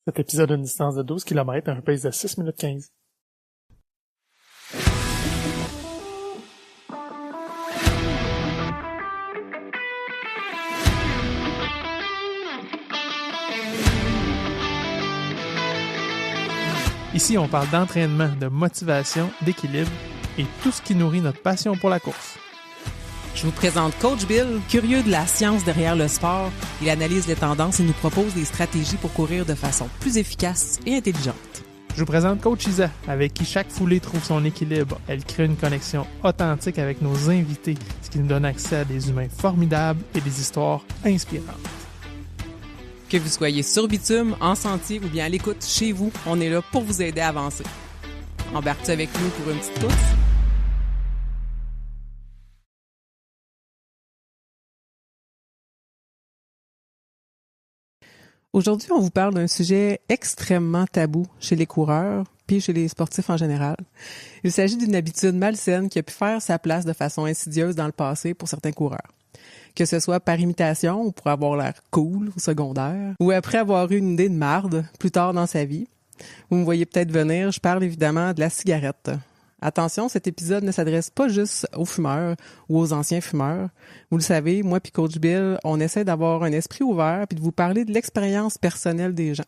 Cet épisode a une distance de 12 km et un pace de 6 minutes 15. Ici, on parle d'entraînement, de motivation, d'équilibre et tout ce qui nourrit notre passion pour la course. Je vous présente Coach Bill, curieux de la science derrière le sport. Il analyse les tendances et nous propose des stratégies pour courir de façon plus efficace et intelligente. Je vous présente Coach Isa, avec qui chaque foulée trouve son équilibre. Elle crée une connexion authentique avec nos invités, ce qui nous donne accès à des humains formidables et des histoires inspirantes. Que vous soyez sur bitume, en sentier ou bien à l'écoute chez vous, on est là pour vous aider à avancer. Embarque-tu avec nous pour une petite course? Aujourd'hui, on vous parle d'un sujet extrêmement tabou chez les coureurs puis chez les sportifs en général. Il s'agit d'une habitude malsaine qui a pu faire sa place de façon insidieuse dans le passé pour certains coureurs. Que ce soit par imitation ou pour avoir l'air cool au secondaire, ou après avoir eu une idée de marde plus tard dans sa vie. Vous me voyez peut-être venir, je parle évidemment de la cigarette. Attention, cet épisode ne s'adresse pas juste aux fumeurs ou aux anciens fumeurs. Vous le savez, moi puis Coach Bill, on essaie d'avoir un esprit ouvert puis de vous parler de l'expérience personnelle des gens.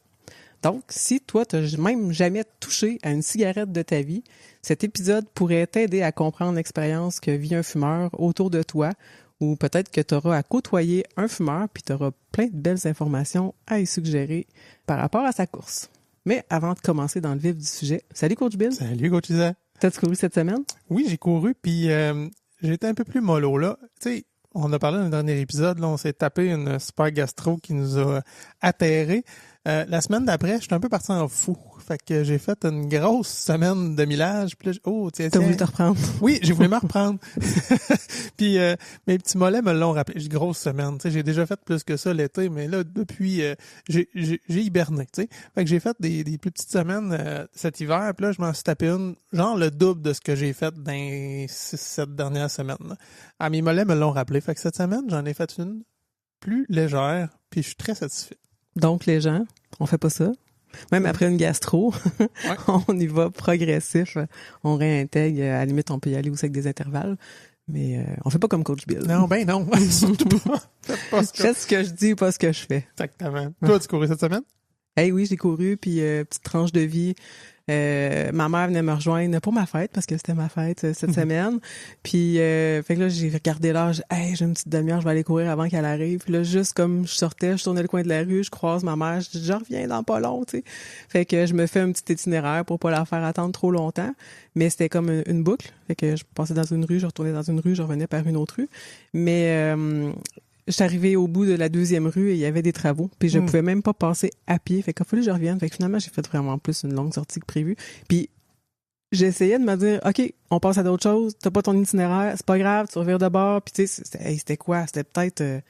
Donc, si toi, t'as même jamais touché à une cigarette de ta vie, cet épisode pourrait t'aider à comprendre l'expérience que vit un fumeur autour de toi, ou peut-être que tu auras à côtoyer un fumeur puis tu auras plein de belles informations à y suggérer par rapport à sa course. Mais avant de commencer dans le vif du sujet, salut Coach Bill. Salut Coach Isa. T'as-tu couru cette semaine? Oui, j'ai couru, puis j'ai été un peu plus mollo, là. Tu sais, on a parlé dans le dernier épisode, là, on s'est tapé une super gastro qui nous a atterré. La semaine d'après, j'étais un peu parti en fou. Fait que j'ai fait une grosse semaine de millage. Puis là, T'as voulu te reprendre? Oui, j'ai voulu me reprendre. Puis mes petits mollets me l'ont rappelé. J'ai grosse semaine. Tu sais, j'ai déjà fait plus que ça l'été, mais là, depuis, j'ai hiberné. Tu sais, fait que j'ai fait des plus petites semaines cet hiver. Puis là, je m'en suis tapé une, genre le double de ce que j'ai fait dans les 6-7 dernières semaines. Là. Ah, mes mollets me l'ont rappelé. Fait que cette semaine, j'en ai fait une plus légère. Puis je suis très satisfait. Donc, les gens, on fait pas ça. Même après une gastro, ouais. On y va progressif. On réintègre. À la limite, on peut y aller aussi avec des intervalles. Mais on fait pas comme Coach Bill. Non, ben non. Surtout pas. Fais ce que je dis, pas ce que je fais. Exactement. Toi, tu courais cette semaine? Hey, oui, j'ai couru, puis petite tranche de vie. Ma mère venait me rejoindre pour ma fête, parce que c'était ma fête cette semaine. Puis, fait que là, j'ai regardé l'heure, j'ai une petite demi-heure, je vais aller courir avant qu'elle arrive. Puis là, juste comme je sortais, je tournais le coin de la rue, je croise ma mère, je dis, je reviens dans pas long, tu sais. Fait que je me fais un petit itinéraire pour pas la faire attendre trop longtemps. Mais c'était comme une boucle. Fait que je passais dans une rue, je retournais dans une rue, je revenais par une autre rue. Mais je suis arrivée au bout de la deuxième rue et il y avait des travaux. Puis je pouvais même pas passer à pied. Fait qu'il a fallu que je revienne. Fait que finalement, j'ai fait vraiment plus une longue sortie que prévu. Puis j'essayais de me dire, OK, on passe à d'autres choses. T'as pas ton itinéraire. C'est pas grave, tu reviens de bord. Puis tu sais, c'était quoi? C'était peut-être... tu sais,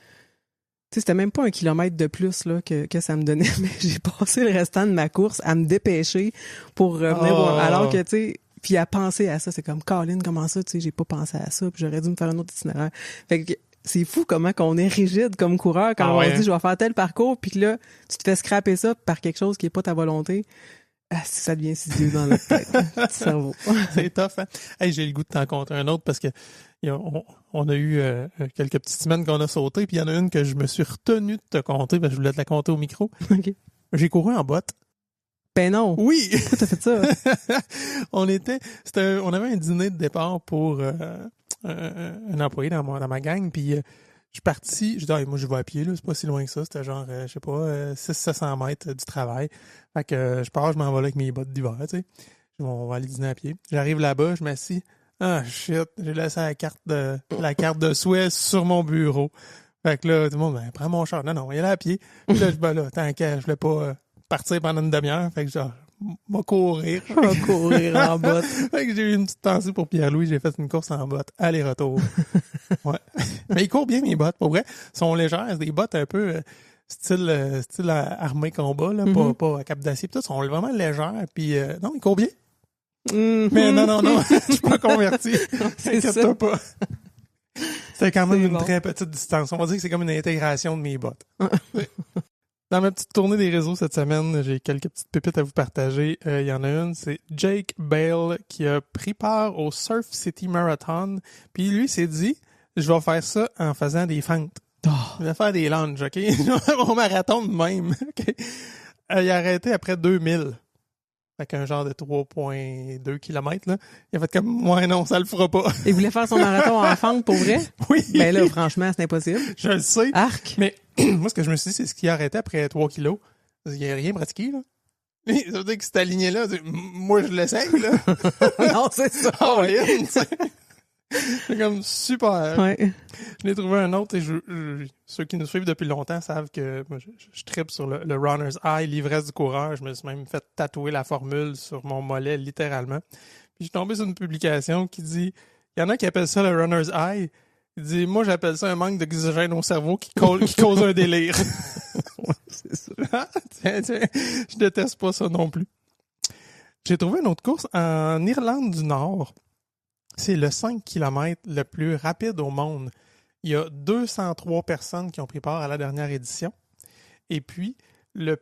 c'était même pas 1 kilomètre de plus là que ça me donnait. Mais j'ai passé le restant de ma course à me dépêcher pour revenir voir. Alors que, tu sais... Puis à penser à ça, c'est comme, Colin, comment ça? Tu sais, j'ai pas pensé à ça. Puis j'aurais dû me faire un autre itinéraire. Fait que... C'est fou comment qu'on est rigide comme coureur quand on se dit je vais faire tel parcours puis que là tu te fais scraper ça par quelque chose qui est pas ta volonté. Ah, ça devient insidieux dans notre tête, notre cerveau. C'est tough, hein? Hey, j'ai le goût de t'en compter un autre parce que on a eu quelques petites semaines qu'on a sauté puis il y en a une que je me suis retenu de te compter parce que je voulais te la compter au micro. Okay. J'ai couru en botte. Ben non. Oui. Pourquoi t'as fait ça? On avait un dîner de départ pour un employé dans ma gang, puis je suis parti, je dis, moi je vais à pied, là, c'est pas si loin que ça, c'était genre, je sais pas, 600-700 mètres du travail. Fait que je pars, je m'en vais avec mes bottes d'hiver, tu sais. On va aller dîner à pied. J'arrive là-bas, je m'assis. Ah shit, j'ai laissé la carte de souhait sur mon bureau. Fait que là, tout le monde, prends mon char. Non, on va y aller à pied. Puis là, tant qu'à, je voulais pas partir pendant une demi-heure. Fait que genre, m'a courir. En botte. Fait que j'ai eu une petite pensée pour Pierre-Louis. J'ai fait une course en botte. Aller-retour. Ouais. Mais il court bien, mes bottes. Pour vrai, sont légères. C'est des bottes un peu style armée combat, là. Pas à cap d'acier. Tout, sont vraiment légères. Puis, non, il court bien. Mais non. Je suis pas converti. T'inquiète-toi pas. C'était quand même une très petite distance. On va dire que c'est comme une intégration de mes bottes. Dans ma petite tournée des réseaux cette semaine, j'ai quelques petites pépites à vous partager. Il y en a une, c'est Jake Bale qui a pris part au Surf City Marathon. Puis lui s'est dit, je vais faire ça en faisant des fentes. Oh. Je vais faire des lunges, OK? Je vais faire mon marathon de même, OK? Il a arrêté après 2000. Fait qu'un genre de 3,2 km, là. Il a fait comme, ouais, non, ça le fera pas. Il voulait faire son marathon en fente pour vrai? Oui. Ben là, franchement, c'est impossible. Je le sais. Arc. Mais moi, ce que je me suis dit, c'est ce qui a arrêté après 3 kilos. Il n'y a rien pratiqué, là. Ça veut dire que c'est aligné là. Moi, je l'essaye, là. Non, c'est ça. Oh, c'est comme super. Ouais. Je l'ai trouvé un autre et ceux qui nous suivent depuis longtemps savent que moi, je trippe sur le runner's high, l'ivresse du coureur. Je me suis même fait tatouer la formule sur mon mollet, littéralement. Puis je suis tombé sur une publication qui dit, il y en a qui appellent ça le runner's high. Il dit, moi, j'appelle ça un manque d'oxygène au cerveau qui cause un délire. Ouais, c'est ça. tiens, je déteste pas ça non plus. J'ai trouvé une autre course en Irlande du Nord. C'est le 5 km le plus rapide au monde. Il y a 203 personnes qui ont pris part à la dernière édition. Et puis, le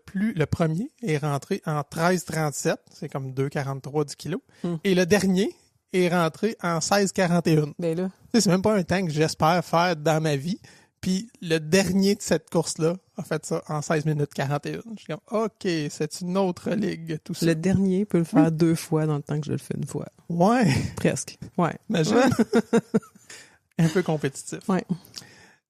premier est rentré en 13,37. C'est comme 2,43 du kilo. Et le dernier est rentré en 16,41. Ben là. C'est même pas un temps que j'espère faire dans ma vie. Puis le dernier de cette course-là a fait ça en 16 minutes 41. Je suis comme, OK, c'est une autre ligue, tout ça. Le dernier peut le faire 2 fois dans le temps que je le fais une fois. Ouais. Presque. Ouais. Imagine. Un peu compétitif. Ouais.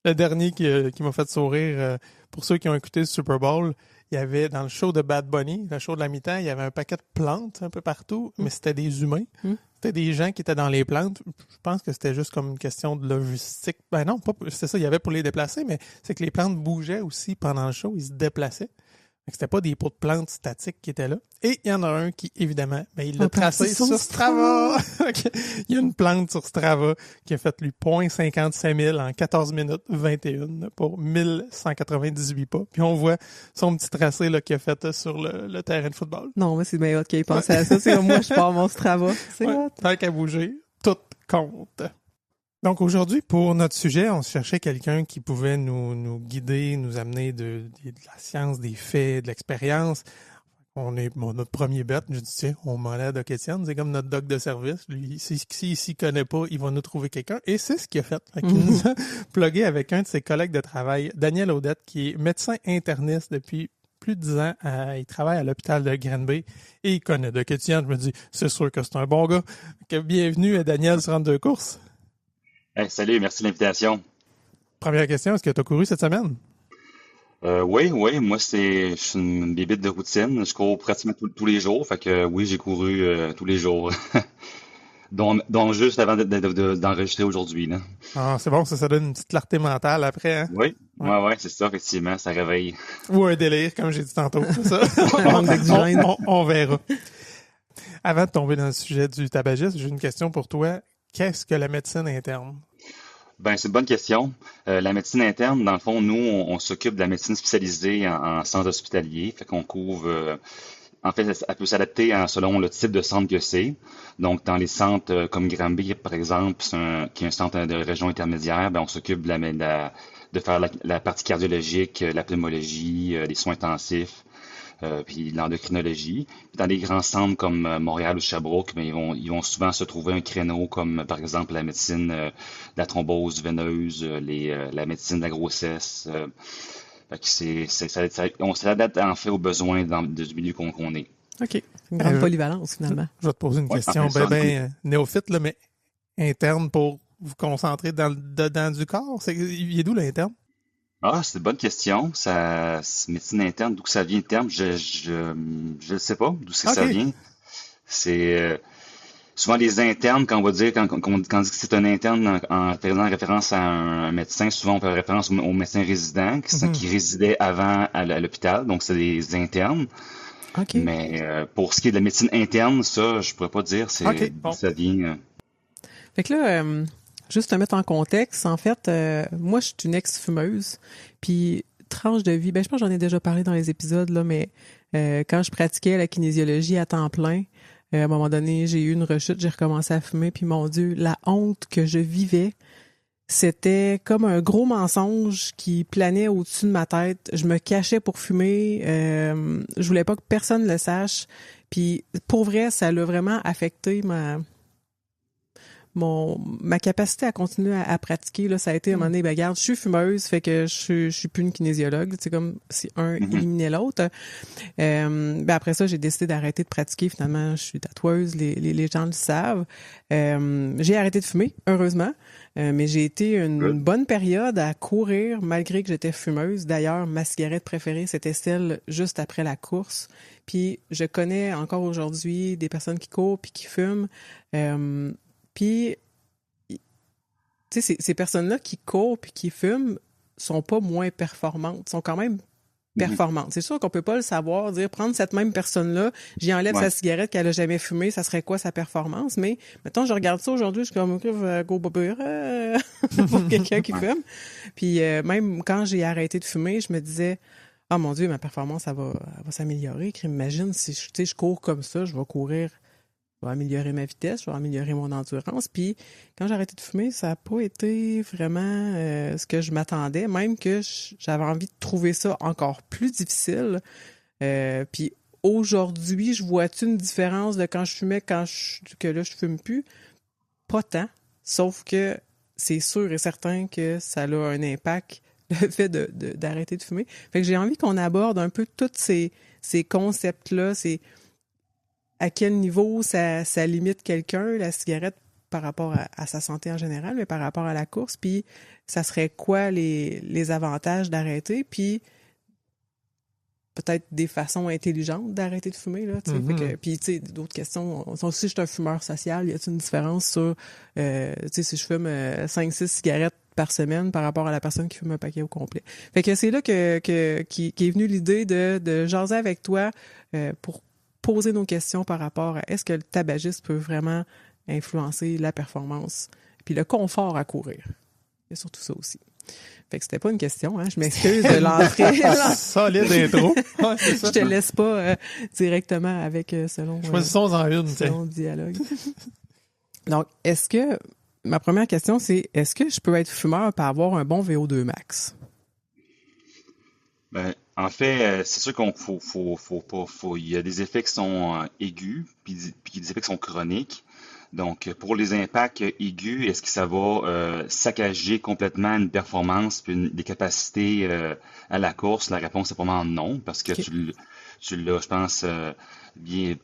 Le dernier qui m'a fait sourire, pour ceux qui ont écouté le Super Bowl, il y avait dans le show de Bad Bunny, le show de la mi-temps, il y avait un paquet de plantes un peu partout, mais c'était des humains. C'était des gens qui étaient dans les plantes. Je pense que c'était juste comme une question de logistique. Ben non, pas c'est ça, il y avait pour les déplacer, mais c'est que les plantes bougeaient aussi pendant le show, ils se déplaçaient. C'était pas des pots de plantes statiques qui étaient là. Et il y en a un qui, évidemment, il l'a tracé sur Strava. Il y a une plante sur Strava qui a fait lui 0,55 000 en 14 minutes 21 pour 1198 pas. Puis on voit son petit tracé là, qu'il a fait sur le terrain de football. Non, mais c'est bien hot qu'il ait pensé à ça. C'est comme moi, je pars mon Strava. C'est hot. Tant qu'à bouger, tout compte. Donc aujourd'hui, pour notre sujet, on cherchait quelqu'un qui pouvait nous guider, nous amener de la science, des faits, de l'expérience. On est notre premier bête. Je dis, tiens, on m'en a Doc Étienne, c'est comme notre doc de service. Lui, s'il s'y connaît pas, il va nous trouver quelqu'un. Et c'est ce qu'il a fait. Il nous a plugué avec un de ses collègues de travail, Daniel Audette, qui est médecin interniste depuis plus de 10 ans. Il travaille à l'hôpital de Granby et il connaît Doc Étienne. Je me dis, c'est sûr que c'est un bon gars. Bienvenue à Daniel sur 32 courses. Hey, salut, merci de l'invitation. Première question, est-ce que tu as couru cette semaine? Oui, moi je suis une bébite de routine. Je cours pratiquement tous les jours. Fait que oui, j'ai couru tous les jours. dont juste avant d'enregistrer aujourd'hui, là. Ah, c'est bon, ça donne une petite clarté mentale après, hein? Oui, ouais, c'est ça, effectivement, ça réveille. Ou un délire, comme j'ai dit tantôt, c'est ça? on verra. Avant de tomber dans le sujet du tabagisme, j'ai une question pour toi. Qu'est-ce que la médecine interne? Ben, c'est une bonne question. La médecine interne, dans le fond, nous, on s'occupe de la médecine spécialisée en centre hospitalier. Fait qu'on couvre, en fait, elle peut s'adapter selon le type de centre que c'est. Donc, dans les centres comme Granby, par exemple, qui est un centre de région intermédiaire, ben, on s'occupe de faire la partie cardiologique, la pneumologie, les soins intensifs. Puis l'endocrinologie. Dans des grands centres comme Montréal ou Sherbrooke, ben, ils vont souvent se trouver un créneau comme par exemple la médecine de la thrombose veineuse, la médecine de la grossesse. Fait que on s'adapte en fait aux besoins du milieu qu'on est. OK. Une grande polyvalence finalement. Je vais te poser une question néophyte, là, mais interne pour vous concentrer dans le dedans du corps. Il est d'où l'interne? Ah, c'est une bonne question. C'est médecine interne, d'où que ça vient le terme, je sais pas d'où c'est que ça vient. C'est souvent les internes, quand on va dire, quand on dit que c'est un interne en faisant référence à un médecin, souvent on fait référence aux médecins résidents qui résidaient avant à l'hôpital, donc c'est des internes. Okay. Mais pour ce qui est de la médecine interne, ça, je pourrais pas dire ça vient. Fait que là, juste te mettre en contexte, en fait, moi, je suis une ex-fumeuse, puis tranche de vie, je pense que j'en ai déjà parlé dans les épisodes, là, mais quand je pratiquais la kinésiologie à temps plein, à un moment donné, j'ai eu une rechute, j'ai recommencé à fumer, puis mon Dieu, la honte que je vivais, c'était comme un gros mensonge qui planait au-dessus de ma tête. Je me cachais pour fumer. Je voulais pas que personne le sache. Puis pour vrai, ça l'a vraiment affecté ma capacité à continuer à pratiquer. Là, ça a été à un moment donné, ben regarde, je suis fumeuse, fait que je suis plus une kinésiologue. C'est comme si un éliminait l'autre. Ben après ça, j'ai décidé d'arrêter de pratiquer. Finalement, je suis tatoueuse, les gens le savent. J'ai arrêté de fumer, heureusement. Mais j'ai été une bonne période à courir malgré que j'étais fumeuse. D'ailleurs, ma cigarette préférée, c'était celle juste après la course. Puis je connais encore aujourd'hui des personnes qui courent puis qui fument. Puis, tu sais, ces personnes-là qui courent puis qui fument sont pas moins performantes, sont quand même performantes. C'est sûr qu'on peut pas le savoir, dire prendre cette même personne-là, j'y enlève sa cigarette qu'elle a jamais fumée, ça serait quoi sa performance? Mais mettons, je regarde ça aujourd'hui, je suis comme go bobber pour quelqu'un qui fume. Puis même quand j'ai arrêté de fumer, je me disais ah mon Dieu, ma performance elle va s'améliorer. Imagine si je cours comme ça, je vais courir. Je vais améliorer ma vitesse, je vais améliorer mon endurance. Puis quand j'ai arrêté de fumer, ça n'a pas été vraiment ce que je m'attendais, même que j'avais envie de trouver ça encore plus difficile. Puis aujourd'hui, je vois-tu une différence de quand je fumais, que là, je fume plus? Pas tant, sauf que c'est sûr et certain que ça a un impact, le fait d'arrêter de fumer. Fait que j'ai envie qu'on aborde un peu tous ces concepts-là, à quel niveau ça limite quelqu'un, la cigarette, par rapport à sa santé en général, mais par rapport à la course, puis ça serait quoi les avantages d'arrêter, puis peut-être des façons intelligentes d'arrêter de fumer, là, tu sais. Puis, tu sais, d'autres questions. Si je suis un fumeur social, y a-t-il une différence sur, tu sais, si je fume 5-6 cigarettes par semaine par rapport à la personne qui fume un paquet au complet. Fait que c'est là qui est venue l'idée de jaser avec toi pour poser nos questions par rapport à est-ce que le tabagisme peut vraiment influencer la performance puis le confort à courir. Il y a surtout ça aussi. Fait que c'était pas une question, hein. Je m'excuse de l'entrée. Solide intro. Ouais, c'est ça. Je te laisse pas directement avec selon le dialogue. Donc, ma première question, c'est est-ce que je peux être fumeur et avoir un bon VO2 max? Ben, en fait, c'est sûr qu'il il y a des effets qui sont aigus, puis des effets qui sont chroniques. Donc, pour les impacts aigus, est-ce que ça va saccager complètement une performance puis des capacités à la course? La réponse est probablement non, parce que tu l'as, je pense, bien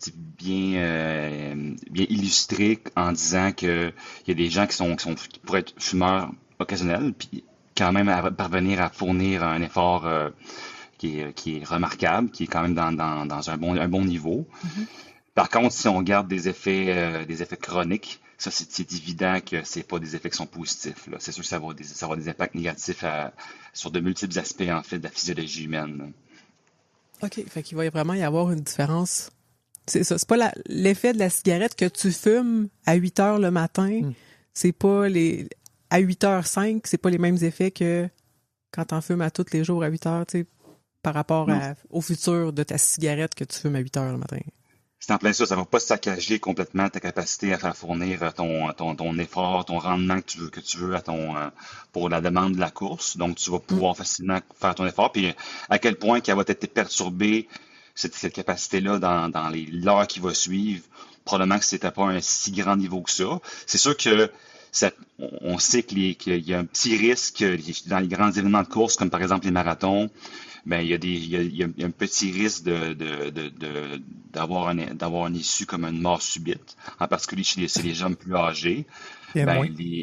illustré en disant que il y a des gens qui pourraient être fumeurs occasionnels, puis quand même parvenir à fournir un effort qui est remarquable, qui est quand même dans un bon niveau. Par contre, si on regarde des effets chroniques, ça c'est évident que c'est pas des effets qui sont positifs, là. C'est sûr que ça va avoir des impacts négatifs sur de multiples aspects en fait de la physiologie humaine, là. OK, fait qu'il va vraiment y avoir une différence. C'est ça, c'est pas l'effet de la cigarette que tu fumes à 8 heures le matin, c'est pas à 8h05, c'est pas les mêmes effets que quand t'en fumes à tous les jours à 8 heures, tu sais, par rapport au futur de ta cigarette que tu fumes à 8 heures le matin. C'est en plein ça va pas saccager complètement ta capacité à faire fournir ton effort, ton rendement que tu veux pour la demande de la course. Donc, tu vas pouvoir facilement faire ton effort. Puis, à quel point qu'elle va être perturbée, cette capacité-là, dans l'heure qui va suivre, probablement que c'était pas un si grand niveau que ça. C'est sûr que on sait qu'il y a un petit risque dans les grands événements de course, comme par exemple les marathons. Ben, il y a un petit risque d'avoir une issue comme une mort subite, en particulier chez les gens plus âgés.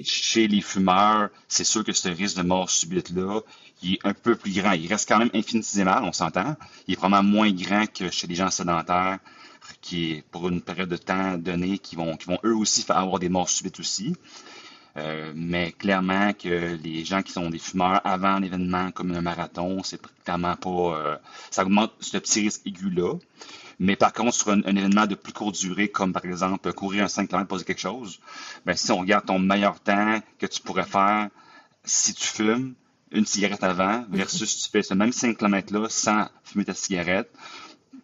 Chez les fumeurs, c'est sûr que ce risque de mort subite-là, il est un peu plus grand. Il reste quand même infinitésimal, on s'entend. Il est probablement moins grand que chez les gens sédentaires, qui est pour une période de temps donnée, qui vont eux aussi avoir des morts subites aussi. Mais clairement que les gens qui sont des fumeurs avant l'événement comme un marathon, c'est clairement pas... ça augmente ce petit risque aigu-là. Mais par contre, sur un événement de plus courte durée, comme par exemple courir un 5 km, poser quelque chose, ben, si on regarde ton meilleur temps que tu pourrais faire si tu fumes une cigarette avant versus si tu fais ce même 5 km-là sans fumer ta cigarette,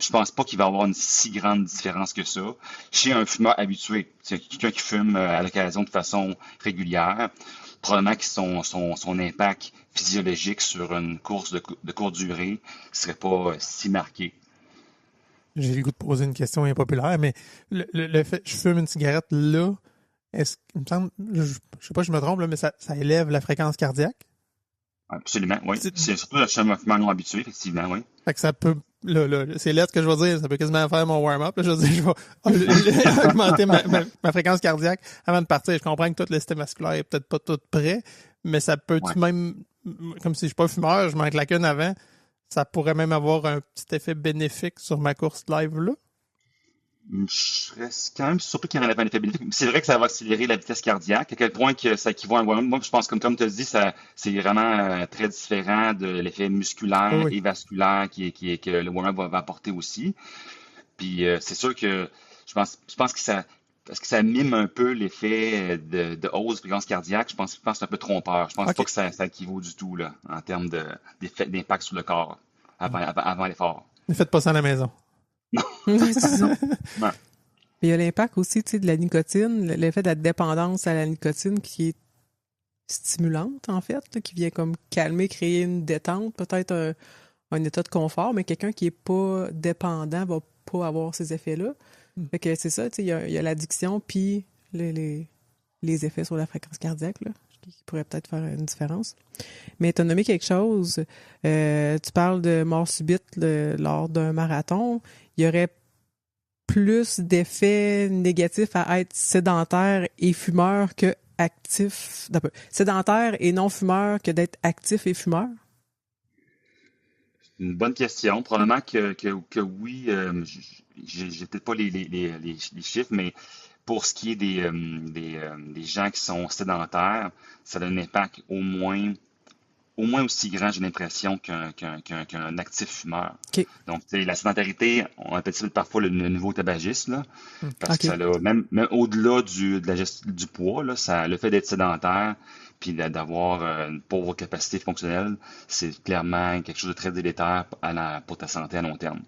je pense pas qu'il va y avoir une si grande différence que ça. Chez un fumeur habitué, c'est quelqu'un qui fume à l'occasion de façon régulière, probablement que son impact physiologique sur une course de courte durée serait pas si marqué. J'ai le goût de poser une question impopulaire, mais le fait que je fume une cigarette là, il me semble, je sais pas si je me trompe, là, mais ça élève la fréquence cardiaque? Absolument, oui. C'est surtout le chemin non habitué, effectivement, oui. Fait que ça peut, c'est là ce que je veux dire, ça peut quasiment faire mon warm-up. Là, je veux dire, je vais augmenter ma fréquence cardiaque avant de partir. Je comprends que tout le système vasculaire est peut-être pas tout prêt, mais ça peut tout même, comme si je suis pas fumeur, je m'en claque une avant, ça pourrait même avoir un petit effet bénéfique sur ma course live là. Je serais quand même surpris qu'il y en ait un effet bénéfique. C'est vrai que ça va accélérer la vitesse cardiaque. À quel point que ça équivaut à un warm-up. Moi, je pense, comme tu as dit, c'est vraiment très différent de l'effet musculaire et vasculaire que le warm-up va apporter aussi. Puis c'est sûr que je pense que parce que ça mime un peu l'effet de hausse de fréquence cardiaque, je pense que c'est un peu trompeur. Je pense pas que ça équivaut du tout là, en termes d'impact sur le corps avant l'effort. Ne faites pas ça à la maison. C'est ça. Ouais. Il y a l'impact aussi, tu sais, de la nicotine, l'effet de la dépendance à la nicotine qui est stimulante, en fait, là, qui vient comme calmer, créer une détente, peut-être un état de confort, mais quelqu'un qui est pas dépendant va pas avoir ces effets-là. Fait que c'est ça, tu sais, il y a l'addiction puis les effets sur la fréquence cardiaque, là, qui pourraient peut-être faire une différence. Mais tu as nommé quelque chose, tu parles de mort subite lors d'un marathon. Il y aurait plus d'effets négatifs à être sédentaire et fumeur que actif. Sédentaire et non fumeur que d'être actif et fumeur? C'est une bonne question. Probablement que oui, j'ai peut-être pas les chiffres, mais pour ce qui est des gens qui sont sédentaires, ça a un impact au moins aussi grand, j'ai l'impression, qu'un actif fumeur. Okay. Donc, la sédentarité, on appelle ça parfois le nouveau tabagisme, là, parce que ça a, même au-delà du poids, là, le fait d'être sédentaire puis d'avoir une pauvre capacité fonctionnelle, c'est clairement quelque chose de très délétère pour ta santé à long terme.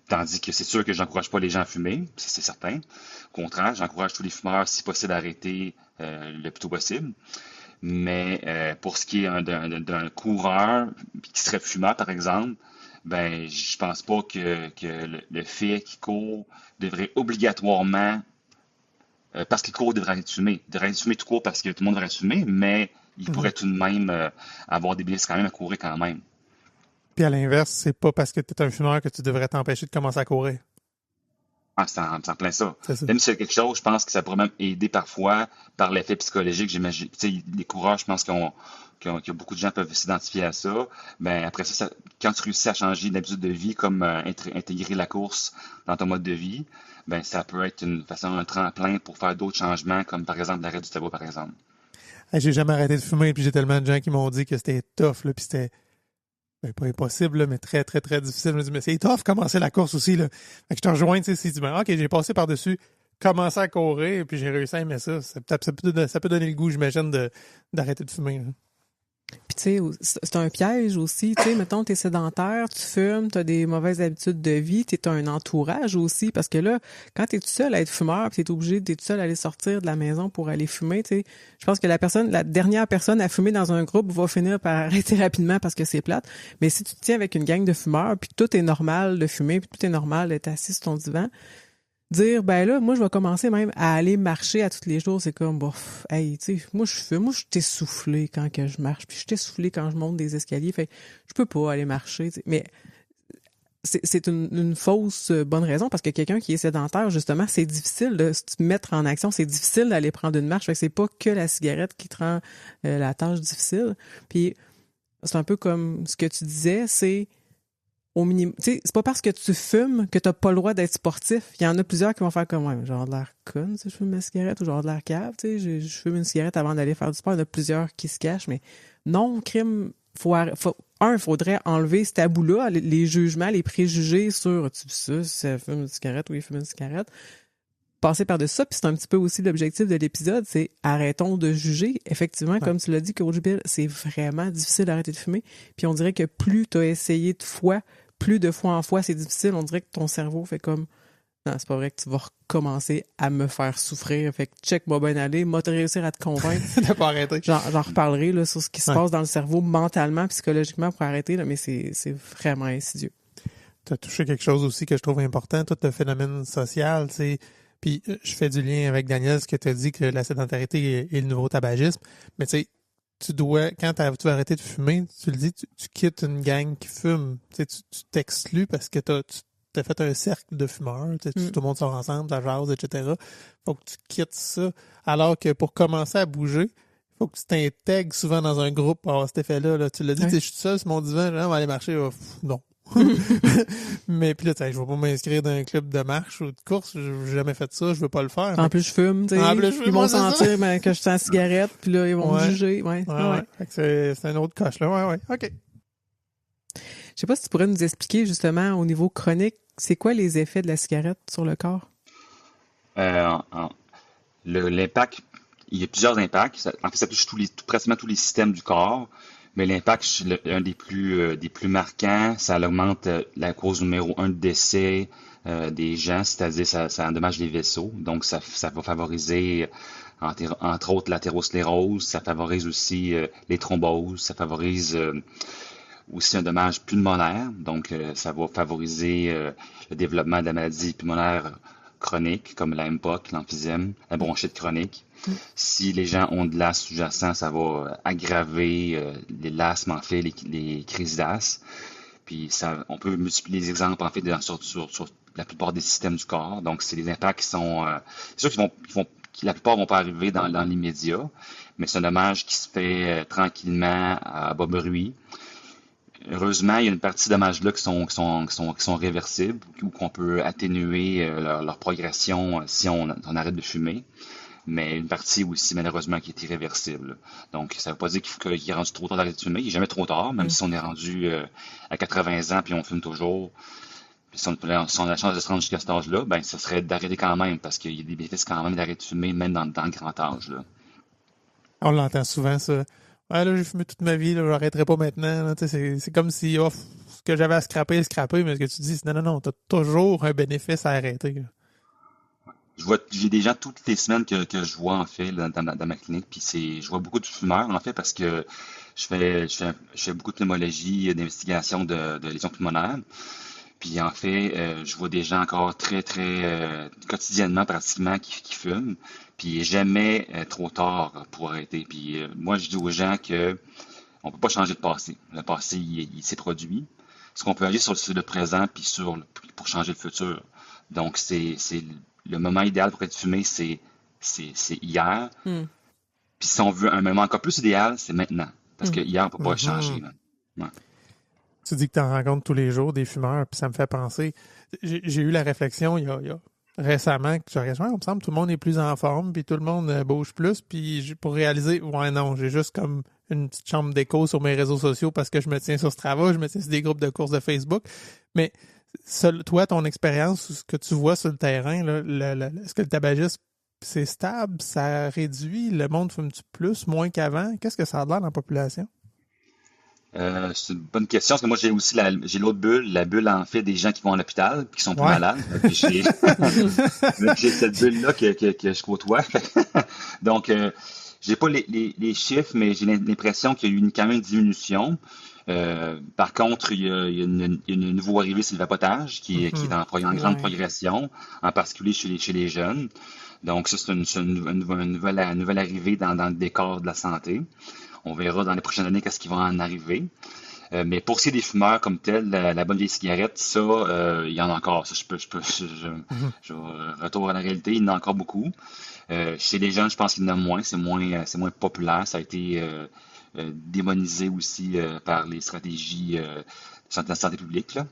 Tandis que c'est sûr que j'encourage pas les gens à fumer, c'est certain. Au contraire, j'encourage tous les fumeurs, si possible, à arrêter le plus tôt possible. Mais pour ce qui est d'un coureur qui serait fumeur, par exemple, ben je pense pas que le fait qu'il court devrait obligatoirement, parce qu'il court, devrait être fumé. Il devrait être fumé tout court parce que tout le monde devrait être fumé, mais il pourrait tout de même avoir des bénéfices quand même à courir quand même. Puis à l'inverse, c'est pas parce que tu es un fumeur que tu devrais t'empêcher de commencer à courir. Ah, c'est en plein ça. C'est ça. Même si c'est quelque chose, je pense que ça pourrait même aider parfois par l'effet psychologique. J'imagine, tu sais, les coureurs, je pense que beaucoup de gens peuvent s'identifier à ça. Ben après ça, quand tu réussis à changer d'habitude de vie, comme intégrer la course dans ton mode de vie, ben ça peut être un tremplin pour faire d'autres changements, comme par exemple l'arrêt du tabac, par exemple. Hey, j'ai jamais arrêté de fumer, puis j'ai tellement de gens qui m'ont dit que c'était tough, là, puis c'était pas impossible, là, mais très, très, très difficile. Je me dis, mais c'est tough commencer la course aussi, là. Fait que je te rejoins, tu sais, si tu dis, OK, j'ai passé par-dessus, commencé à courir, puis j'ai réussi à aimer ça. Ça peut donner le goût, j'imagine, d'arrêter de fumer, là. Puis tu sais, c'est un piège aussi. Tu sais, mettons, t'es sédentaire, tu fumes, t'as des mauvaises habitudes de vie, t'es un entourage aussi. Parce que là, quand t'es tout seul à être fumeur, puis t'es obligé d'être tout seul à aller sortir de la maison pour aller fumer, tu sais, je pense que la dernière personne à fumer dans un groupe va finir par arrêter rapidement parce que c'est plate. Mais si tu te tiens avec une gang de fumeurs, puis tout est normal de fumer, puis tout est normal d'être assis sur ton divan, dire, ben là, moi, je vais commencer même à aller marcher à tous les jours. C'est comme, bof, hey, tu sais, moi, je suis essoufflé quand que je marche, puis je suis essoufflé quand je monte des escaliers. Fait je peux pas aller marcher, t'sais. Mais c'est une fausse bonne raison parce que quelqu'un qui est sédentaire, justement, c'est difficile de se mettre en action. C'est difficile d'aller prendre une marche. Fait que c'est pas que la cigarette qui te rend la tâche difficile. Puis, c'est un peu comme ce que tu disais, c'est au minimum. Tu sais, c'est pas parce que tu fumes que t'as pas le droit d'être sportif. Il y en a plusieurs qui vont faire comme, ouais, genre de l'air conne, si je fume ma cigarette, ou genre de l'air cave, tu sais, je fume une cigarette avant d'aller faire du sport. Il y en a plusieurs qui se cachent, mais non, crime, il faudrait enlever ce tabou-là, les jugements, les préjugés sur, tu sais, si ça fume une cigarette ou il fume une cigarette. Passer par-dessus ça, puis c'est un petit peu aussi l'objectif de l'épisode, c'est arrêtons de juger. Effectivement, comme tu l'as dit, Coach Bill, c'est vraiment difficile d'arrêter de fumer. Puis on dirait que plus tu as essayé de fois en fois, c'est difficile. On dirait que ton cerveau fait comme Non, c'est pas vrai que tu vas recommencer à me faire souffrir. Fait que check, moi bien aller, moi te réussir à te convaincre. T'as pas arrêté. J'en reparlerai là, sur ce qui se Ouais. passe dans le cerveau mentalement, psychologiquement pour arrêter, là, mais c'est vraiment insidieux. Tu as touché quelque chose aussi que je trouve important, tout le phénomène social, tu sais. Puis je fais du lien avec Daniel, ce que tu as dit que la sédentarité est le nouveau tabagisme. Mais tu sais, tu dois, quand tu vas arrêter de fumer, tu le dis, tu quittes une gang qui fume. Tu sais, tu t'exclus parce que tu as fait un cercle de fumeurs. Tu sais, tout le monde sort ensemble, ça jase, etc. Faut que tu quittes ça. Alors que pour commencer à bouger, faut que tu t'intègres souvent dans un groupe pour avoir cet effet-là. Là. Tu l'as dit, tu sais, je suis tout seul sur mon divan, on va aller marcher. Non. Mais puis là, je vais pas m'inscrire dans un club de marche ou de course. J'ai jamais fait ça, je veux pas le faire. En plus, je fume, tu sais. En plus, je fume, Ils vont moi, c'est ça. sentir que je sens la cigarette, puis là, ils vont me juger. Ouais. Fait que c'est un autre coche, là. Ouais. OK. Je sais pas si tu pourrais nous expliquer, justement, au niveau chronique, c'est quoi les effets de la cigarette sur le corps? L'impact, il y a plusieurs impacts. En fait, ça touche pratiquement tous les systèmes du corps. Mais l'impact, un des plus marquants, ça augmente la cause numéro 1 de décès des gens, c'est-à-dire ça endommage les vaisseaux. Donc, ça va favoriser, entre autres, l'athérosclérose, ça favorise aussi les thromboses, ça favorise aussi un dommage pulmonaire. Donc, ça va favoriser le développement de la maladie pulmonaire chronique, comme la MPOC, l'emphysème, la bronchite chronique. Si les gens ont de l'asthme sous-jacent, ça va aggraver l'asthme, en fait, les crises d'asthme. Puis on peut multiplier les exemples, en fait, sur la plupart des systèmes du corps. Donc, c'est des impacts qui sont... c'est sûr que la plupart vont pas arriver dans l'immédiat, mais c'est un dommage qui se fait tranquillement, à bas bruit. Heureusement, il y a une partie de dommages-là qui sont réversibles ou qu'on peut atténuer leur progression si on arrête de fumer. Mais une partie aussi, malheureusement, qui est irréversible. Donc, ça ne veut pas dire qu'il est rendu trop tard d'arrêter de fumer. Il n'est jamais trop tard, même si on est rendu à 80 ans puis on fume toujours. Puis si on a la chance de se rendre jusqu'à cet âge-là, ben, ça serait d'arrêter quand même, parce qu'il y a des bénéfices quand même d'arrêter de fumer, même dans le grand âge, là. On l'entend souvent, ça. Ouais, là, j'ai fumé toute ma vie, là, j'arrêterai pas maintenant. Là, c'est comme si ce que j'avais à scraper, mais ce que tu dis, c'est non, t'as toujours un bénéfice à arrêter. Là. J'ai des gens toutes les semaines que je vois, en fait, là, dans ma clinique, puis je vois beaucoup de fumeurs, en fait, parce que je fais beaucoup de pneumologie, d'investigation de lésions pulmonaires. Puis en fait, je vois des gens encore très, très quotidiennement pratiquement qui fument. Puis il n'est jamais trop tard pour arrêter. Puis moi, je dis aux gens que on peut pas changer le passé. Le passé, il s'est produit. Ce qu'on peut agir sur le présent puis pour changer le futur. Donc c'est le moment idéal pour être fumé, c'est hier. Puis si on veut un moment encore plus idéal, c'est maintenant. Parce que hier, on peut pas changer. Là. Ouais. Tu dis que tu en rencontres tous les jours des fumeurs, puis ça me fait penser. J'ai eu la réflexion il y a récemment que il me semble que tout le monde est plus en forme, puis tout le monde bouge plus, puis pour réaliser, ouais non, j'ai juste comme une petite chambre d'écho sur mes réseaux sociaux parce que je me tiens sur Strava, je me tiens sur des groupes de courses de Facebook. Mais toi, ton expérience, ce que tu vois sur le terrain, là, est-ce que le tabagisme, c'est stable, ça réduit, le monde fume-tu plus, moins qu'avant? Qu'est-ce que ça a l'air dans la population? C'est une bonne question, parce que moi, j'ai aussi j'ai l'autre bulle, la bulle, en fait, des gens qui vont à l'hôpital, puis qui sont plus malades. Puis j'ai cette bulle-là que je côtoie. Donc, j'ai pas les chiffres, mais j'ai l'impression qu'il y a eu quand même une diminution. Par contre, il y a une nouveau arrivée, c'est le vapotage, qui est en grande progression, en particulier chez les jeunes. Donc, ça, c'est une nouvelle arrivée dans le décor de la santé. On verra dans les prochaines années qu'est-ce qui va en arriver. Mais pour ce qui est des fumeurs comme tel, la bonne vieille cigarette, ça, il y en a encore. Ça, je retourne à la réalité, il y en a encore beaucoup. Chez les jeunes, je pense qu'il y en a moins. C'est moins populaire. Ça a été démonisé aussi par les stratégies de santé publique, là.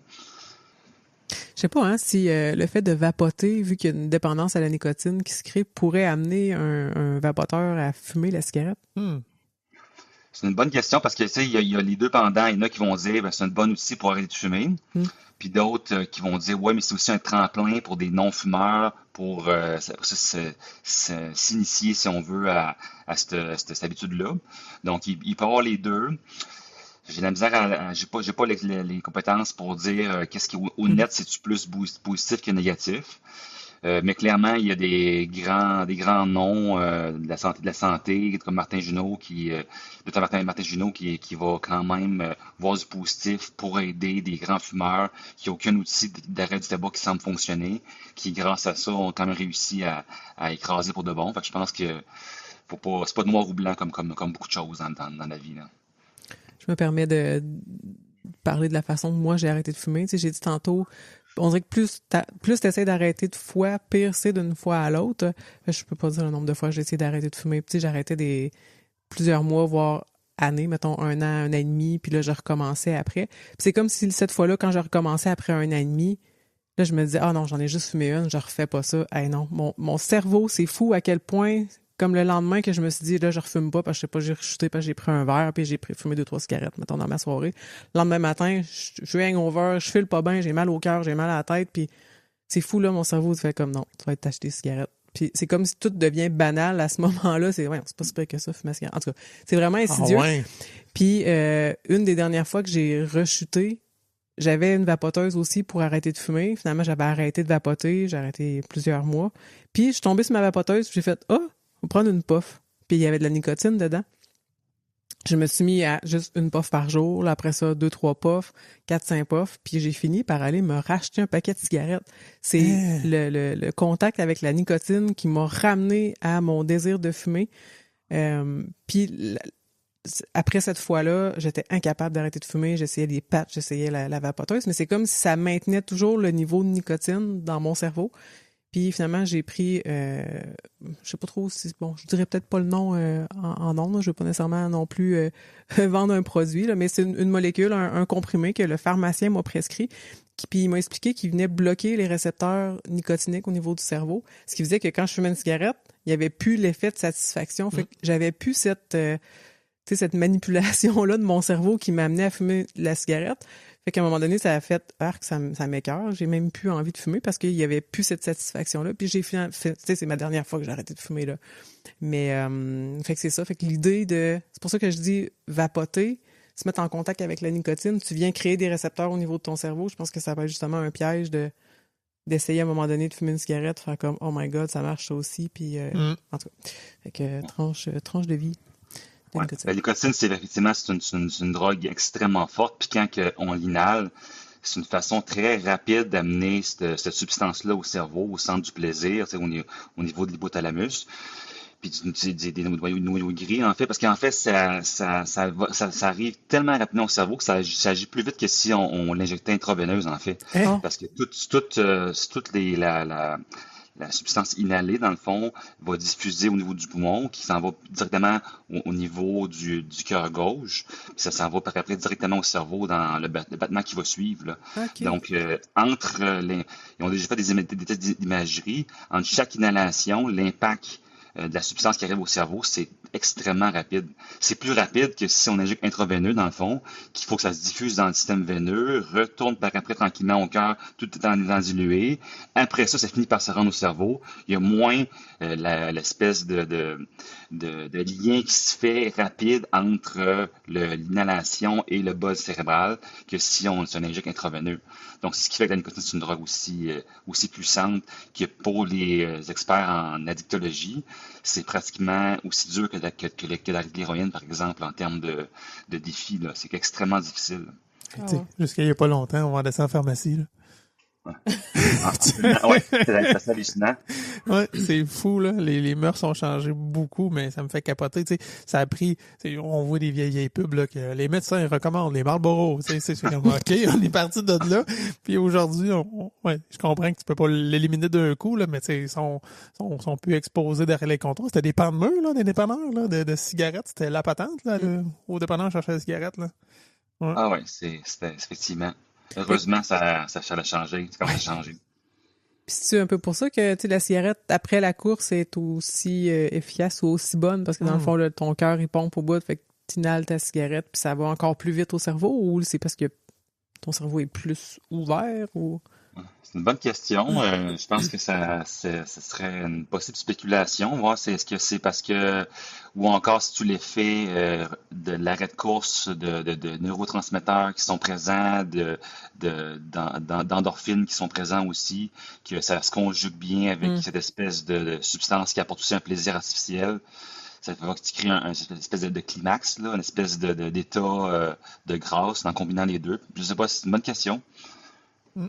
Je sais pas si le fait de vapoter, vu qu'il y a une dépendance à la nicotine qui se crée, pourrait amener un vapoteur à fumer la cigarette. C'est une bonne question parce que tu sais, il y a les deux pendants. Il y en a qui vont dire c'est un bon outil pour arrêter de fumer. Puis d'autres qui vont dire ouais, mais c'est aussi un tremplin pour des non-fumeurs pour s'initier, si on veut, à cette habitude-là. Donc, il peut y avoir les deux. J'ai la misère j'ai pas les compétences pour dire qu'est-ce qui au net c'est-tu plus positif que négatif. Mais clairement, il y a des grands noms de la santé, comme Martin Junot, Dr. Martin Junot, qui va quand même voir du positif pour aider des grands fumeurs qui n'ont aucun outil d'arrêt du tabac qui semble fonctionner, qui, grâce à ça, ont quand même réussi à écraser pour de bon. Fait que je pense que c'est pas noir ou blanc comme beaucoup de choses dans la vie, là. Je me permets de parler de la façon que moi j'ai arrêté de fumer. Tu sais, j'ai dit tantôt, on dirait que plus t'essaies d'arrêter de fois, pire c'est d'une fois à l'autre. Je peux pas dire le nombre de fois que j'ai essayé d'arrêter de fumer. Tu sais, j'arrêtais plusieurs mois, voire années, mettons 1 an et demi, puis là, je recommençais après. Puis c'est comme si cette fois-là, quand je recommençais après 1 an et demi, là, je me disais, ah non, j'en ai juste fumé une, je refais pas ça. Hey non, mon cerveau, c'est fou à quel point, comme le lendemain que je me suis dit, là, je refume pas, parce que je sais pas, j'ai rechuté, parce que j'ai pris un verre, puis j'ai fumé 2-3 cigarettes, mettons, dans ma soirée. Le lendemain matin, je suis hangover, je file pas bien, j'ai mal au cœur, j'ai mal à la tête, puis c'est fou, là, mon cerveau se fait comme, non, tu vas être t'acheter des cigarettes. Puis c'est comme si tout devient banal à ce moment-là. C'est pas si pire que ça, fumer cigarette. En tout cas, c'est vraiment insidieux. Ah ouais. Puis une des dernières fois que j'ai rechuté, j'avais une vapoteuse aussi pour arrêter de fumer. Finalement, j'avais arrêté de vapoter. J'ai arrêté plusieurs mois. Puis je suis tombée sur ma vapoteuse. J'ai fait, on va prendre une puff. Puis il y avait de la nicotine dedans. Je me suis mis à juste une puff par jour. Là, après ça, 2-3 puffs, 4-5 puffs. Puis j'ai fini par aller me racheter un paquet de cigarettes. C'est le contact avec la nicotine qui m'a ramené à mon désir de fumer. Puis après cette fois-là, j'étais incapable d'arrêter de fumer. J'essayais des patchs, j'essayais la vapoteuse. Mais c'est comme si ça maintenait toujours le niveau de nicotine dans mon cerveau. Puis finalement, j'ai pris, je sais pas trop si, bon, je dirais peut-être pas le nom en nom, là, je veux pas nécessairement non plus vendre un produit, là, mais c'est une molécule, un comprimé que le pharmacien m'a prescrit, puis il m'a expliqué qu'il venait bloquer les récepteurs nicotiniques au niveau du cerveau, ce qui faisait que quand je fumais une cigarette, il y avait plus l'effet de satisfaction, fait que j'avais plus cette manipulation-là de mon cerveau qui m'amenait à fumer la cigarette. Fait qu'à un moment donné, ça a fait ça m'écoeure. J'ai même plus envie de fumer parce qu'il y avait plus cette satisfaction-là. Puis j'ai fait, c'est ma dernière fois que j'ai arrêté de fumer, là. Mais, fait que c'est ça. Fait que c'est pour ça que je dis vapoter, se mettre en contact avec la nicotine. Tu viens créer des récepteurs au niveau de ton cerveau. Je pense que ça va être justement un piège d'essayer à un moment donné de fumer une cigarette, faire comme, oh my god, ça marche ça aussi. Puis, en tout cas. Fait que, tranche de vie. Ouais. La nicotine, effectivement, c'est une drogue extrêmement forte. Puis quand on l'inhale, c'est une façon très rapide d'amener cette substance-là au cerveau, au centre du plaisir, au niveau de l'hypothalamus. Puis des noyaux gris, en fait, parce qu'en fait, ça arrive tellement rapidement au cerveau que ça agit plus vite que si on l'injectait intraveineuse, en fait. Parce que la substance inhalée, dans le fond, va diffuser au niveau du poumon, qui s'en va directement au niveau du cœur gauche. Puis ça s'en va par après directement au cerveau dans le battement qui va suivre, là. Okay. Donc, ils ont déjà fait des tests d'imagerie. Entre chaque inhalation, l'impact de la substance qui arrive au cerveau, c'est extrêmement rapide. C'est plus rapide que si on injecte intraveineux, dans le fond, qu'il faut que ça se diffuse dans le système veineux, retourne par après tranquillement au cœur, tout étant dilué. Après ça finit par se rendre au cerveau. Il y a moins l'espèce de lien qui se fait rapide entre l'inhalation et le buzz cérébral que si on injecte intraveineux. Donc, c'est ce qui fait que la nicotine, c'est une drogue aussi puissante que pour les experts en addictologie, c'est pratiquement aussi dur que l'héroïne, par exemple, en termes de défi, là. C'est extrêmement difficile. Jusqu'à il n'y a pas longtemps, on vendait ça en pharmacie, là. Ouais, c'est assez hallucinant. Ouais, c'est fou, là. Les mœurs ont changé beaucoup, mais ça me fait capoter. Tu sais, ça a pris, on voit des vieilles pubs, là, que les médecins ils recommandent, les Marlboro. Tu sais, c'est comme, OK, on est parti de là. Puis aujourd'hui, je comprends que tu peux pas l'éliminer d'un coup, là, mais tu sais, ils sont plus exposés derrière les comptoirs. C'était des pans de mur, là, des dépanneurs, là, de cigarettes. C'était la patente, là, au dépanneur chercher des cigarettes, là. Ouais. Ah ouais, c'était effectivement. Heureusement, ça a changé. Ça a changé. Puis c'est un peu pour ça que la cigarette, après la course, est aussi efficace ou aussi bonne, parce que dans le fond, là, ton cœur, il pompe au bout, fait que tu inhales ta cigarette, puis ça va encore plus vite au cerveau, ou c'est parce que ton cerveau est plus ouvert, ou... C'est une bonne question. Je pense que ce serait une possible spéculation. Voir est-ce que c'est parce que, ou encore si tu l'effet de l'arrêt de course de neurotransmetteurs qui sont présents, d'endorphines qui sont présents aussi, que ça se conjugue bien avec Hmm. cette espèce de substance qui apporte aussi un plaisir artificiel. Ça va que tu crées une espèce de climax, là, une espèce d'état de grâce en combinant les deux. Je sais pas, c'est une bonne question. Mm.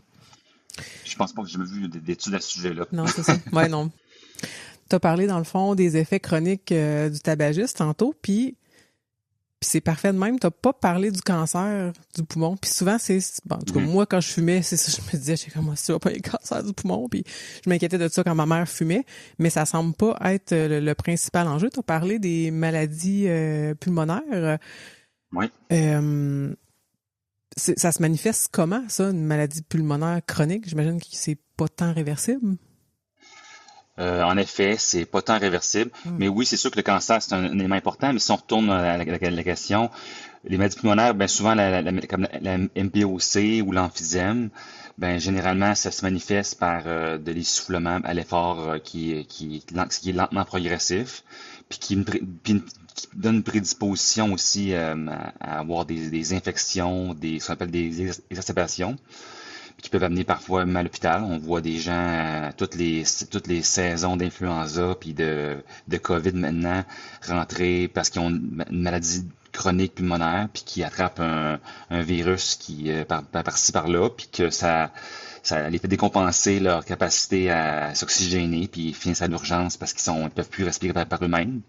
Je pense pas que j'ai vu d'études à ce sujet-là. Non, c'est ça. Ouais, non. Tu as parlé, dans le fond, des effets chroniques du tabagisme tantôt, puis c'est parfait de même. T'as pas parlé du cancer du poumon. Puis souvent, bon, en tout cas, Mhm. moi, quand je fumais, c'est ça, je me disais, j'ai comment ça va pas le cancer du poumon. Puis je m'inquiétais de ça quand ma mère fumait, mais ça semble pas être le principal enjeu. T'as parlé des maladies pulmonaires. Oui. Euh, ça se manifeste comment, ça, une maladie pulmonaire chronique? J'imagine que c'est pas tant réversible. En effet, c'est pas tant réversible. Hmm. Mais oui, c'est sûr que le cancer, c'est un élément important. Mais si on retourne à la question, les maladies pulmonaires, ben souvent, comme la MPOC ou l'emphysème, ben généralement, ça se manifeste par de l'essoufflement à l'effort qui est lentement progressif, puis qui donne une prédisposition aussi à avoir des infections, ce qu'on appelle des exacerbations qui peuvent amener parfois même à l'hôpital. On voit des gens toutes les saisons d'influenza puis de COVID maintenant rentrer parce qu'ils ont une maladie chronique pulmonaire puis qui attrapent un virus qui par-ci par-là puis que ça les fait décompenser leur capacité à s'oxygéner puis ils finissent à l'urgence parce qu'ils peuvent plus respirer par eux-mêmes.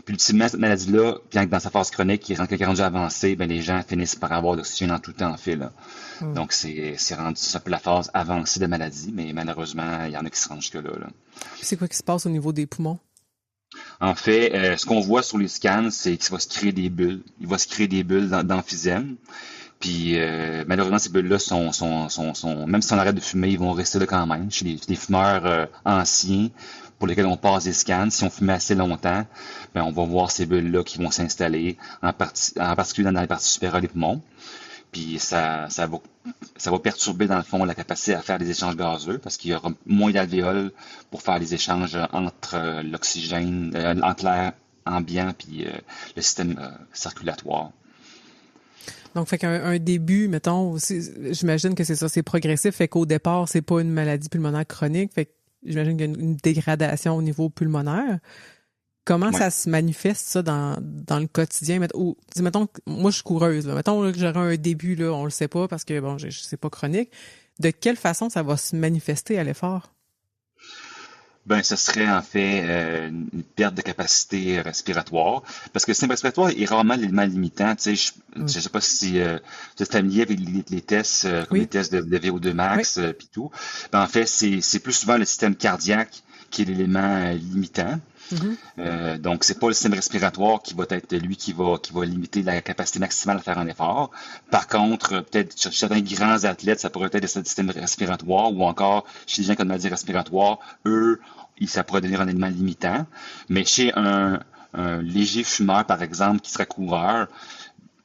Puis ultimement, cette maladie-là, bien que dans sa phase chronique, qui est rendue avancée, ben les gens finissent par avoir de l'oxygène en tout temps en fait, là. Mm. Donc c'est rendu ça peu la phase avancée de maladie, mais malheureusement, il y en a qui se rendent jusque-là, là. Puis c'est quoi qui se passe au niveau des poumons? En fait, ce qu'on voit sur les scans, c'est qu'il va se créer des bulles. Il va se créer des bulles d'emphysème. Puis malheureusement, ces bulles-là même si on arrête de fumer, ils vont rester là quand même. Chez les fumeurs anciens, pour lesquels on passe des scans, si on fume assez longtemps, ben on va voir ces bulles-là qui vont s'installer, en particulier dans les parties supérieures des poumons. Puis ça va perturber dans le fond la capacité à faire des échanges gazeux parce qu'il y aura moins d'alvéoles pour faire les échanges entre l'oxygène, entre l'air ambiant puis le système circulatoire. Donc, fait qu'un début, mettons, j'imagine que c'est ça, c'est progressif, fait qu'au départ, c'est pas une maladie pulmonaire chronique, fait que j'imagine qu'il y a une dégradation au niveau pulmonaire. Comment Ouais. ça se manifeste, ça, dans le quotidien? Mettons, moi, je suis coureuse, là. Mettons là, que j'aurais un début, là, on le sait pas parce que, bon, c'est pas chronique. De quelle façon ça va se manifester à l'effort? Ben, ce serait en fait une perte de capacité respiratoire, parce que le système respiratoire est rarement l'élément limitant. Tu sais, je sais pas si tu es familier avec les tests, comme les Oui, tests de VO2 oui. max puis tout. Ben, en fait, c'est plus souvent le système cardiaque qui est l'élément limitant. Mhm. Donc, c'est pas le système respiratoire qui va être lui qui va limiter la capacité maximale à faire un effort. Par contre, peut-être chez certains grands athlètes, ça pourrait être le système respiratoire ou encore chez les gens qui ont une maladie respiratoire, eux, ça pourrait devenir un élément limitant. Mais chez un léger fumeur, par exemple, qui serait coureur,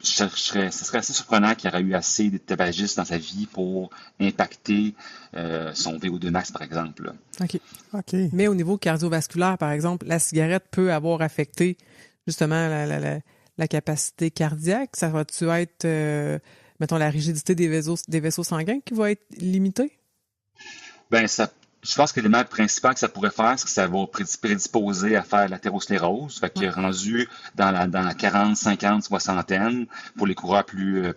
ce serait assez surprenant qu'il y aurait eu assez de tabagistes dans sa vie pour impacter son VO2 max, par exemple, là. OK. OK. Mais au niveau cardiovasculaire, par exemple, la cigarette peut avoir affecté justement la capacité cardiaque. Ça va-tu être, mettons, la rigidité des vaisseaux sanguins qui va être limitée? Ben, je pense que l'élément principal que ça pourrait faire, c'est que ça va prédisposer à faire l'athérosclérose. Fait que Ouais. rendu dans la 40, 50, soixantaine, pour les coureurs plus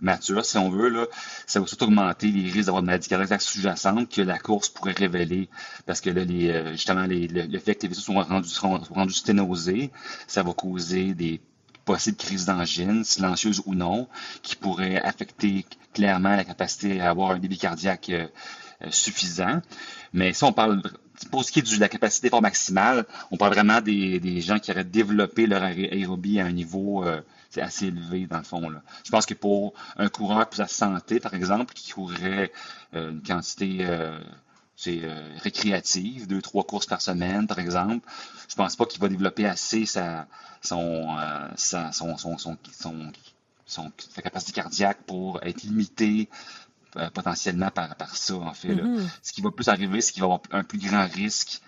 matures, si on veut, là, ça va surtout augmenter les risques d'avoir de maladies cardiaques sous-jacentes que la course pourrait révéler. Parce que là, justement, le fait que les vaisseaux sont rendus sténosés, ça va causer des possibles crises d'angine, silencieuses ou non, qui pourraient affecter clairement la capacité à avoir un débit cardiaque suffisant. Mais si on parle, pour ce qui est de la capacité d'effort maximale, on parle vraiment des gens qui auraient développé leur aérobie à un niveau assez élevé, dans le fond, là. Je pense que pour un coureur plus à santé, par exemple, qui courrait une quantité récréative, 2, 3 courses par semaine, par exemple, je pense pas qu'il va développer assez sa capacité cardiaque pour être limité potentiellement par ça, en fait, là. Mhm. Ce qui va plus arriver, c'est qu'il va y avoir un plus grand risque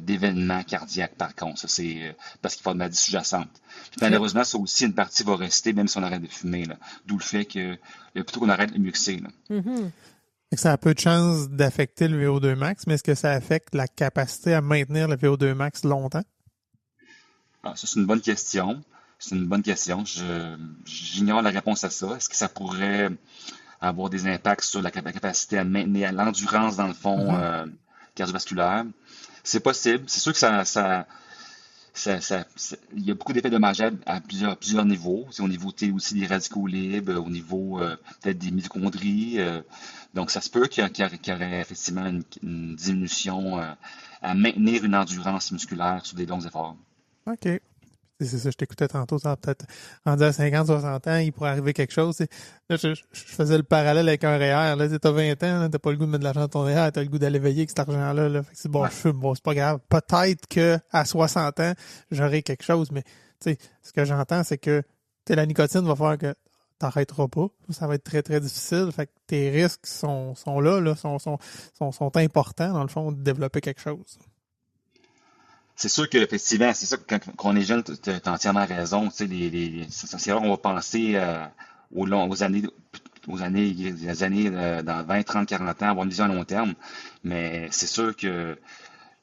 d'événements cardiaques, par contre. Ça, c'est parce qu'il va y avoir de maladie sous-jacente. Puis, OK. malheureusement, ça aussi, une partie va rester, même si on arrête de fumer, là. D'où le fait que plutôt qu'on arrête, le mieux que c'est, là. Mhm. Fait que ça a peu de chances d'affecter le VO2 max, mais est-ce que ça affecte la capacité à maintenir le VO2 max longtemps? Ah, ça, c'est une bonne question. C'est une bonne question. J'ignore la réponse à ça. Est-ce que ça pourrait avoir des impacts sur la capacité à maintenir l'endurance, dans le fond, Mhm. cardiovasculaire? C'est possible. C'est sûr que il y a beaucoup d'effets dommageables à plusieurs niveaux. C'est au niveau aussi des radicaux libres, au niveau peut-être des mitochondries. Donc, ça se peut qu'il y aurait effectivement une diminution à maintenir une endurance musculaire sur des longs efforts. OK. C'est ça, je t'écoutais tantôt, ça va peut-être rendu à 50, 60 ans, il pourrait arriver quelque chose. Là, je faisais le parallèle avec un REER. Là, t'as 20 ans, là, t'as pas le goût de mettre de l'argent dans ton REER, t'as le goût d'aller veiller avec cet argent-là. Là. Fait que c'est bon, Ouais. je fume, bon, c'est pas grave. Peut-être que à 60 ans, j'aurai quelque chose, mais tu sais, ce que j'entends, c'est que la nicotine va faire que t'arrêteras pas. Ça va être très, très difficile. Fait que tes risques sont là, sont importants, dans le fond, de développer quelque chose. C'est sûr qu'effectivement, c'est ça que quand on est jeune, t'as entièrement raison. Tu sais, c'est vrai qu'on va penser aux années dans 20, 30, 40 ans, avoir une vision à long terme. Mais c'est sûr que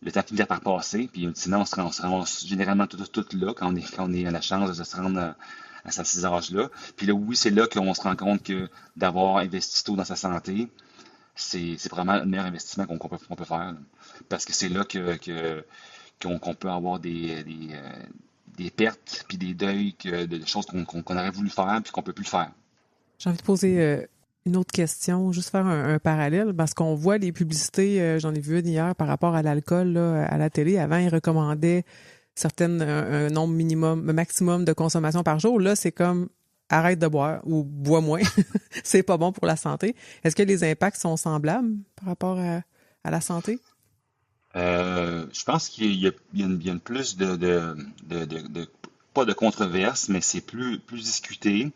le temps finit par passer. Puis sinon, on se ramasse généralement tout là quand on est à la chance de se rendre à ces âges-là. Puis là, oui, c'est là qu'on se rend compte que d'avoir investi tôt dans sa santé, c'est vraiment le meilleur investissement qu'on peut faire, là. Parce que c'est là qu'on peut avoir des pertes puis des deuils de choses qu'on aurait voulu faire puis qu'on peut plus le faire. J'ai envie de poser une autre question, juste faire un parallèle, parce qu'on voit les publicités, j'en ai vu une hier par rapport à l'alcool là, à la télé. Avant, ils recommandaient un nombre minimum, un maximum de consommation par jour. Là, c'est comme arrête de boire ou bois moins. C'est pas bon pour la santé. Est-ce que les impacts sont semblables par rapport à la santé? Je pense qu'il y a une plus pas de controverse, mais c'est plus discuté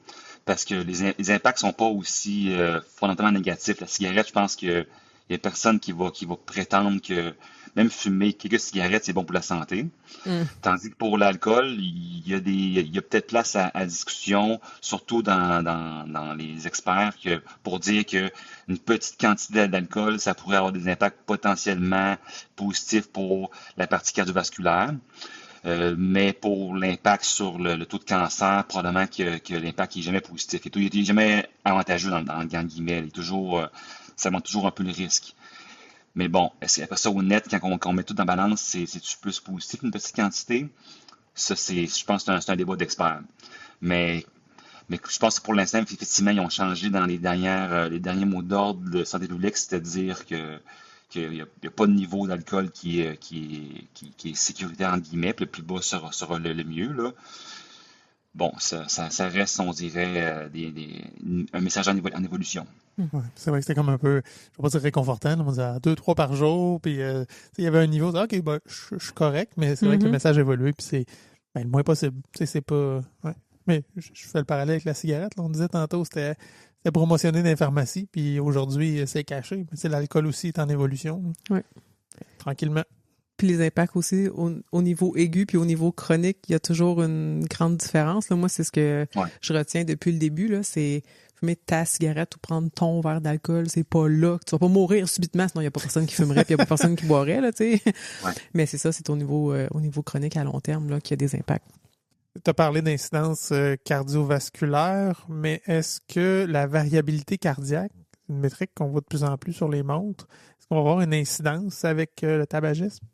parce que les impacts sont pas aussi fondamentalement négatifs. La cigarette, je pense que il y a personne qui va prétendre que même fumer quelques cigarettes, c'est bon pour la santé. Hum. Tandis que pour l'alcool, il y a peut-être place à discussion, surtout dans les experts, pour dire que une petite quantité d'alcool, ça pourrait avoir des impacts potentiellement positifs pour la partie cardiovasculaire. Mais pour l'impact sur le taux de cancer, probablement que l'impact n'est jamais positif. Il n'est jamais avantageux dans guillemets. Ça montre toujours un peu le risque. Mais bon, après ça, au net, quand on met tout dans la balance, c'est-tu plus positif une petite quantité? Ça, je pense que c'est un débat d'experts. Mais, mais je pense que pour l'instant, effectivement, ils ont changé dans les derniers mots d'ordre de santé publique, c'est-à-dire qu'il n'y a pas de niveau d'alcool qui est sécuritaire, entre guillemets, puis le plus bas sera le mieux, là. Bon, ça reste, on dirait, un message en évolution. Ouais, c'est vrai que c'était comme un peu, je vais pas dire réconfortant, là, on disait 2, 3 par jour, puis il y avait un niveau, ok, ben, je suis correct, mais c'est vrai que le Mhm. message a évolué, puis c'est le moins possible. Tu sais, c'est pas. Ouais. Mais je fais le parallèle avec la cigarette, là, on disait tantôt, c'était promotionné dans les pharmacies, puis aujourd'hui, c'est caché. Mais tu sais, l'alcool aussi est en évolution, là. Ouais. Tranquillement. Puis les impacts aussi au niveau aigu puis au niveau chronique, il y a toujours une grande différence. Là, moi, c'est ce que Ouais. je retiens depuis le début. Là, c'est fumer ta cigarette ou prendre ton verre d'alcool. C'est pas là que tu vas pas mourir subitement, sinon il y a pas personne qui fumerait puis il y a pas personne qui boirait, là, tu sais. Ouais. Mais c'est ça, c'est au niveau chronique à long terme là, qu'il y a des impacts. Tu as parlé d'incidence cardiovasculaire, mais est-ce que la variabilité cardiaque, une métrique qu'on voit de plus en plus sur les montres, est-ce qu'on va avoir une incidence avec le tabagisme?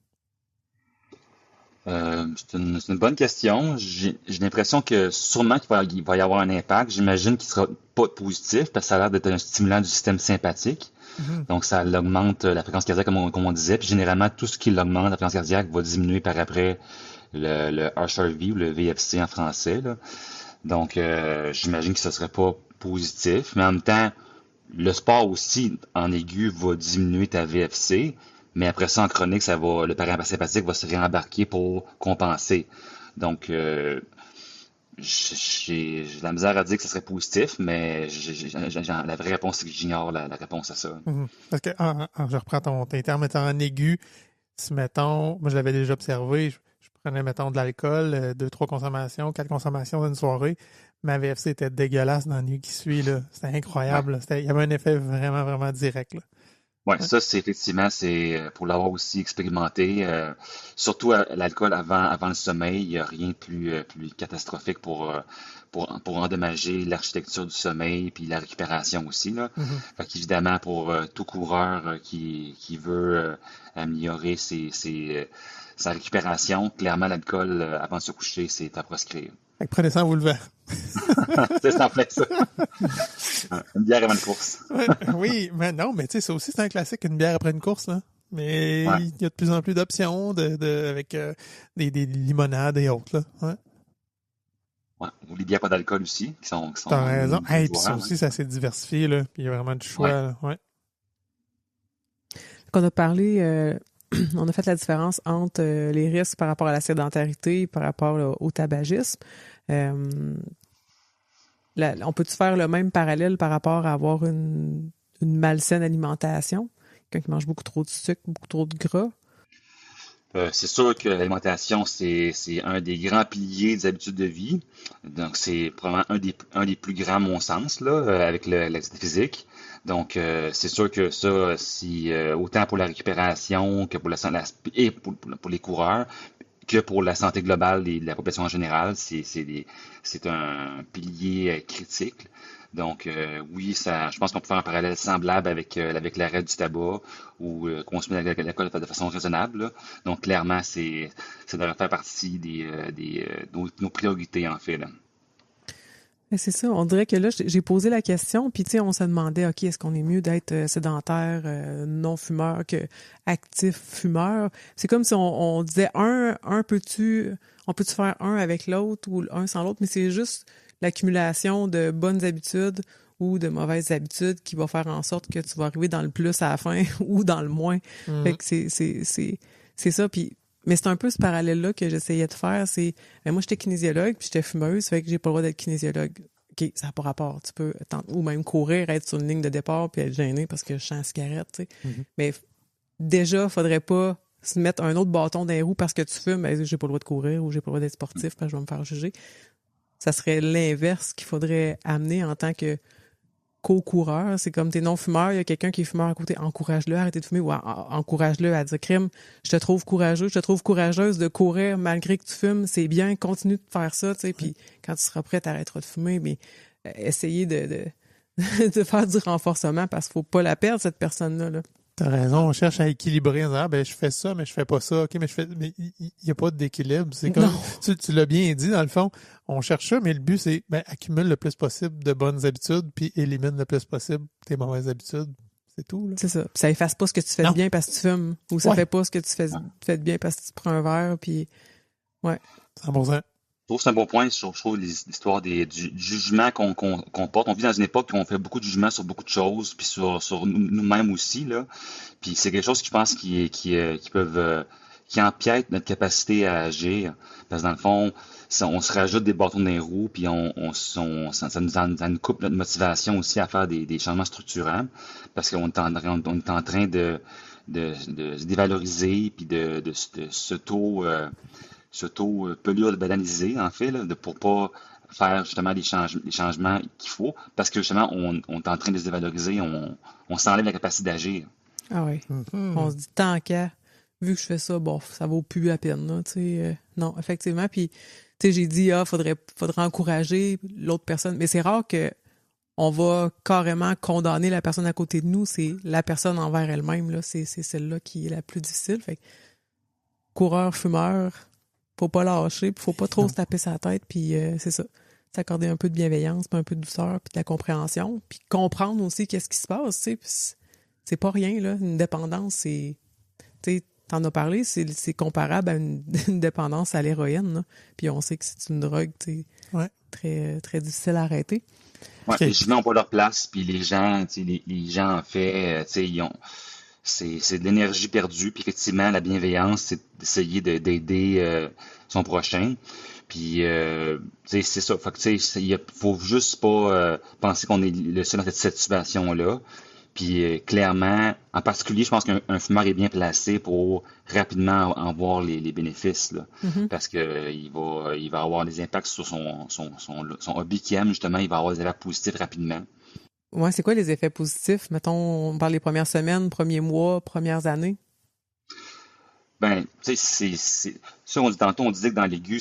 C'est une bonne question. J'ai l'impression que sûrement qu'il va y avoir un impact. J'imagine qu'il sera pas positif parce que ça a l'air d'être un stimulant du système sympathique. Mhm. Donc, ça augmente la fréquence cardiaque, comme on disait. Puis, généralement, tout ce qui l'augmente, la fréquence cardiaque, va diminuer par après le HRV ou le VFC en français, là. Donc, j'imagine que ce serait pas positif. Mais en même temps, le sport aussi, en aigu, va diminuer ta VFC. Mais après ça, en chronique, le parasympathique va se réembarquer pour compenser. Donc, J'ai de la misère à dire que ce serait positif, mais la vraie réponse, c'est que j'ignore la réponse à ça. Mhm. Parce que, je reprends tes termes, étant en aigu, si, mettons, moi je l'avais déjà observé, je prenais, mettons, de l'alcool, 2, 3 consommations, 4 consommations dans une soirée, ma VFC était dégueulasse dans la nuit qui suit, là. C'était Ouais. incroyable, là. Il y avait un effet vraiment, vraiment direct, là. Ouais, Ouais. ça, c'est effectivement, c'est pour l'avoir aussi expérimenté, surtout l'alcool avant le sommeil, il n'y a rien de plus catastrophique pour endommager l'architecture du sommeil puis la récupération aussi, là. Mhm. Fait qu'évidemment, pour tout coureur qui veut améliorer sa récupération, clairement, l'alcool avant de se coucher, c'est à proscrire. Fait que prenez ça en vous levant. C'est en plein ça. Une bière avant une course. Ouais, oui, mais non, mais tu sais, ça aussi, c'est un classique, une bière après une course, là. Mais Ouais. il y a de plus en plus d'options avec des limonades et autres, là. Ouais. Ouais. Ou les bières pas d'alcool aussi, qui T'as sont raison. Hey, puis ça joueurs, aussi, ça s'est diversifié, là. Puis il y a vraiment du choix, ouais. là. Ouais. Qu'on a parlé, on a fait la différence entre les risques par rapport à la sédentarité, par rapport là, au tabagisme. Euh, on peut-tu faire le même parallèle par rapport à avoir une malsaine alimentation? Quelqu'un qui mange beaucoup trop de sucre, beaucoup trop de gras? C'est sûr que l'alimentation, c'est un des grands piliers des habitudes de vie. Donc, c'est probablement un des plus grands, à mon sens, là, avec l'activité physique. Donc, c'est sûr que ça, si autant pour la récupération que pour et pour les coureurs, que pour la santé globale de la population en général, c'est un pilier critique. Donc, oui, je pense qu'on peut faire un parallèle semblable avec l'arrêt du tabac ou consommer l'alcool de façon raisonnable, là. Donc, clairement, ça devrait faire partie nos priorités, en fait, là. Mais c'est ça, on dirait que là, j'ai posé la question, puis tu sais, on se demandait, OK, est-ce qu'on est mieux d'être sédentaire, non-fumeur que actif fumeur? C'est comme si on disait on peut-tu faire un avec l'autre ou un sans l'autre, mais c'est juste l'accumulation de bonnes habitudes ou de mauvaises habitudes qui va faire en sorte que tu vas arriver dans le plus à la fin ou dans le moins. Fait Mhm. que c'est ça, puis mais c'est un peu ce parallèle-là que j'essayais de faire. C'est, moi, j'étais kinésiologue, puis j'étais fumeuse, fait que j'ai pas le droit d'être kinésiologue. OK, ça n'a pas rapport. Tu peux, ou même courir, être sur une ligne de départ, puis être gêné parce que je sens la cigarette, tu sais. Mhm. Mais déjà, faudrait pas se mettre un autre bâton dans les roues parce que tu fumes, ben, j'ai pas le droit de courir ou j'ai pas le droit d'être sportif parce que je vais me faire juger. Ça serait l'inverse qu'il faudrait amener en tant que co-coureur. C'est comme t'es non-fumeur, il y a quelqu'un qui est fumeur à côté, encourage-le à arrêter de fumer ou encourage-le à dire crime, je te trouve courageux, je te trouve courageuse de courir malgré que tu fumes, c'est bien, continue de faire ça, tu sais, puis quand tu seras prêt, t'arrêteras de fumer, mais essayer de faire du renforcement parce qu'il faut pas la perdre, cette personne-là, là. T'as raison, on cherche à équilibrer. Ah, ben, je fais ça, mais je fais pas ça. OK, mais mais il y a pas d'équilibre. C'est comme, Non. tu l'as bien dit, dans le fond, on cherche ça, mais le but, c'est, ben, accumule le plus possible de bonnes habitudes, puis élimine le plus possible tes mauvaises habitudes. C'est tout, là. C'est ça. Puis ça efface pas ce que tu fais de Non. bien parce que tu fumes, ou ça Ouais. fait pas ce que tu fais de bien parce que tu prends un verre, puis ouais. 100%. Je trouve que c'est un bon point. Je trouve l'histoire du jugement qu'on porte. On vit dans une époque où on fait beaucoup de jugements sur beaucoup de choses, puis sur nous-mêmes aussi, là. Puis c'est quelque chose que je pense qui empiète notre capacité à agir. Parce que dans le fond, on se rajoute des bâtons dans les roues, puis ça nous coupe notre motivation aussi à faire des changements structurants. Parce qu'on est en train de se dévaloriser, puis de s'auto-pelure, de banaliser, en fait, là, pour pas faire justement les changements qu'il faut, parce que justement, on est en train de se dévaloriser, on s'enlève la capacité d'agir. Ah ouais. Mhm. On se dit tant qu'à, vu que je fais ça, bon, ça vaut plus la peine, là, tu sais. Non, effectivement. Puis, tu sais, j'ai dit, faudrait encourager l'autre personne. Mais c'est rare que on va carrément condamner la personne à côté de nous. C'est la personne envers elle-même, là. C'est celle-là qui est la plus difficile. Fait que, coureur, fumeur, faut pas lâcher, puis faut pas trop Non. se taper sa tête, puis c'est ça. S'accorder un peu de bienveillance, puis un peu de douceur, puis de la compréhension, puis comprendre aussi qu'est-ce qui se passe, tu sais. Puis c'est pas rien, là. Une dépendance, c'est... Tu sais, t'en as parlé, c'est comparable à une dépendance à l'héroïne, là. Puis on sait que c'est une drogue, tu sais, Ouais. très, très difficile à arrêter. Ouais, OK. les jugements n'ont pas leur place, puis les gens, tu sais, les gens, en fait, tu sais, c'est de l'énergie perdue, puis effectivement, la bienveillance, c'est d'essayer d'aider son prochain. Puis, tu sais, c'est ça. Fait que, tu sais, faut juste pas penser qu'on est le seul dans cette situation-là. Puis, clairement, en particulier, je pense qu'un fumeur est bien placé pour rapidement en voir les bénéfices, là. Mhm. Parce que il va avoir des impacts sur son hobby qu'il aime, justement. Il va avoir des impacts positifs rapidement. Ouais, c'est quoi les effets positifs? Mettons, on parle les premières semaines, premiers mois, premières années. Ben, tu sais, ça, on dit tantôt, on disait que dans l'aigu,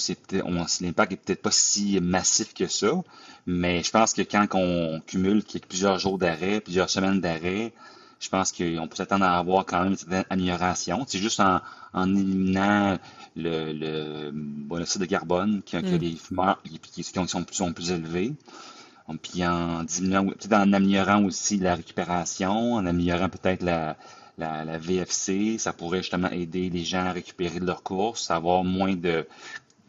l'impact est peut-être pas si massif que ça, mais je pense que quand on cumule plusieurs jours d'arrêt, plusieurs semaines d'arrêt, je pense qu'on peut s'attendre à avoir quand même une certaine amélioration. C'est juste en éliminant le monoxyde de carbone que Mm. les fumeurs sont plus élevés. Puis en diminuant, peut-être en améliorant aussi la récupération, en améliorant peut-être la VFC, ça pourrait justement aider les gens à récupérer de leur course, avoir une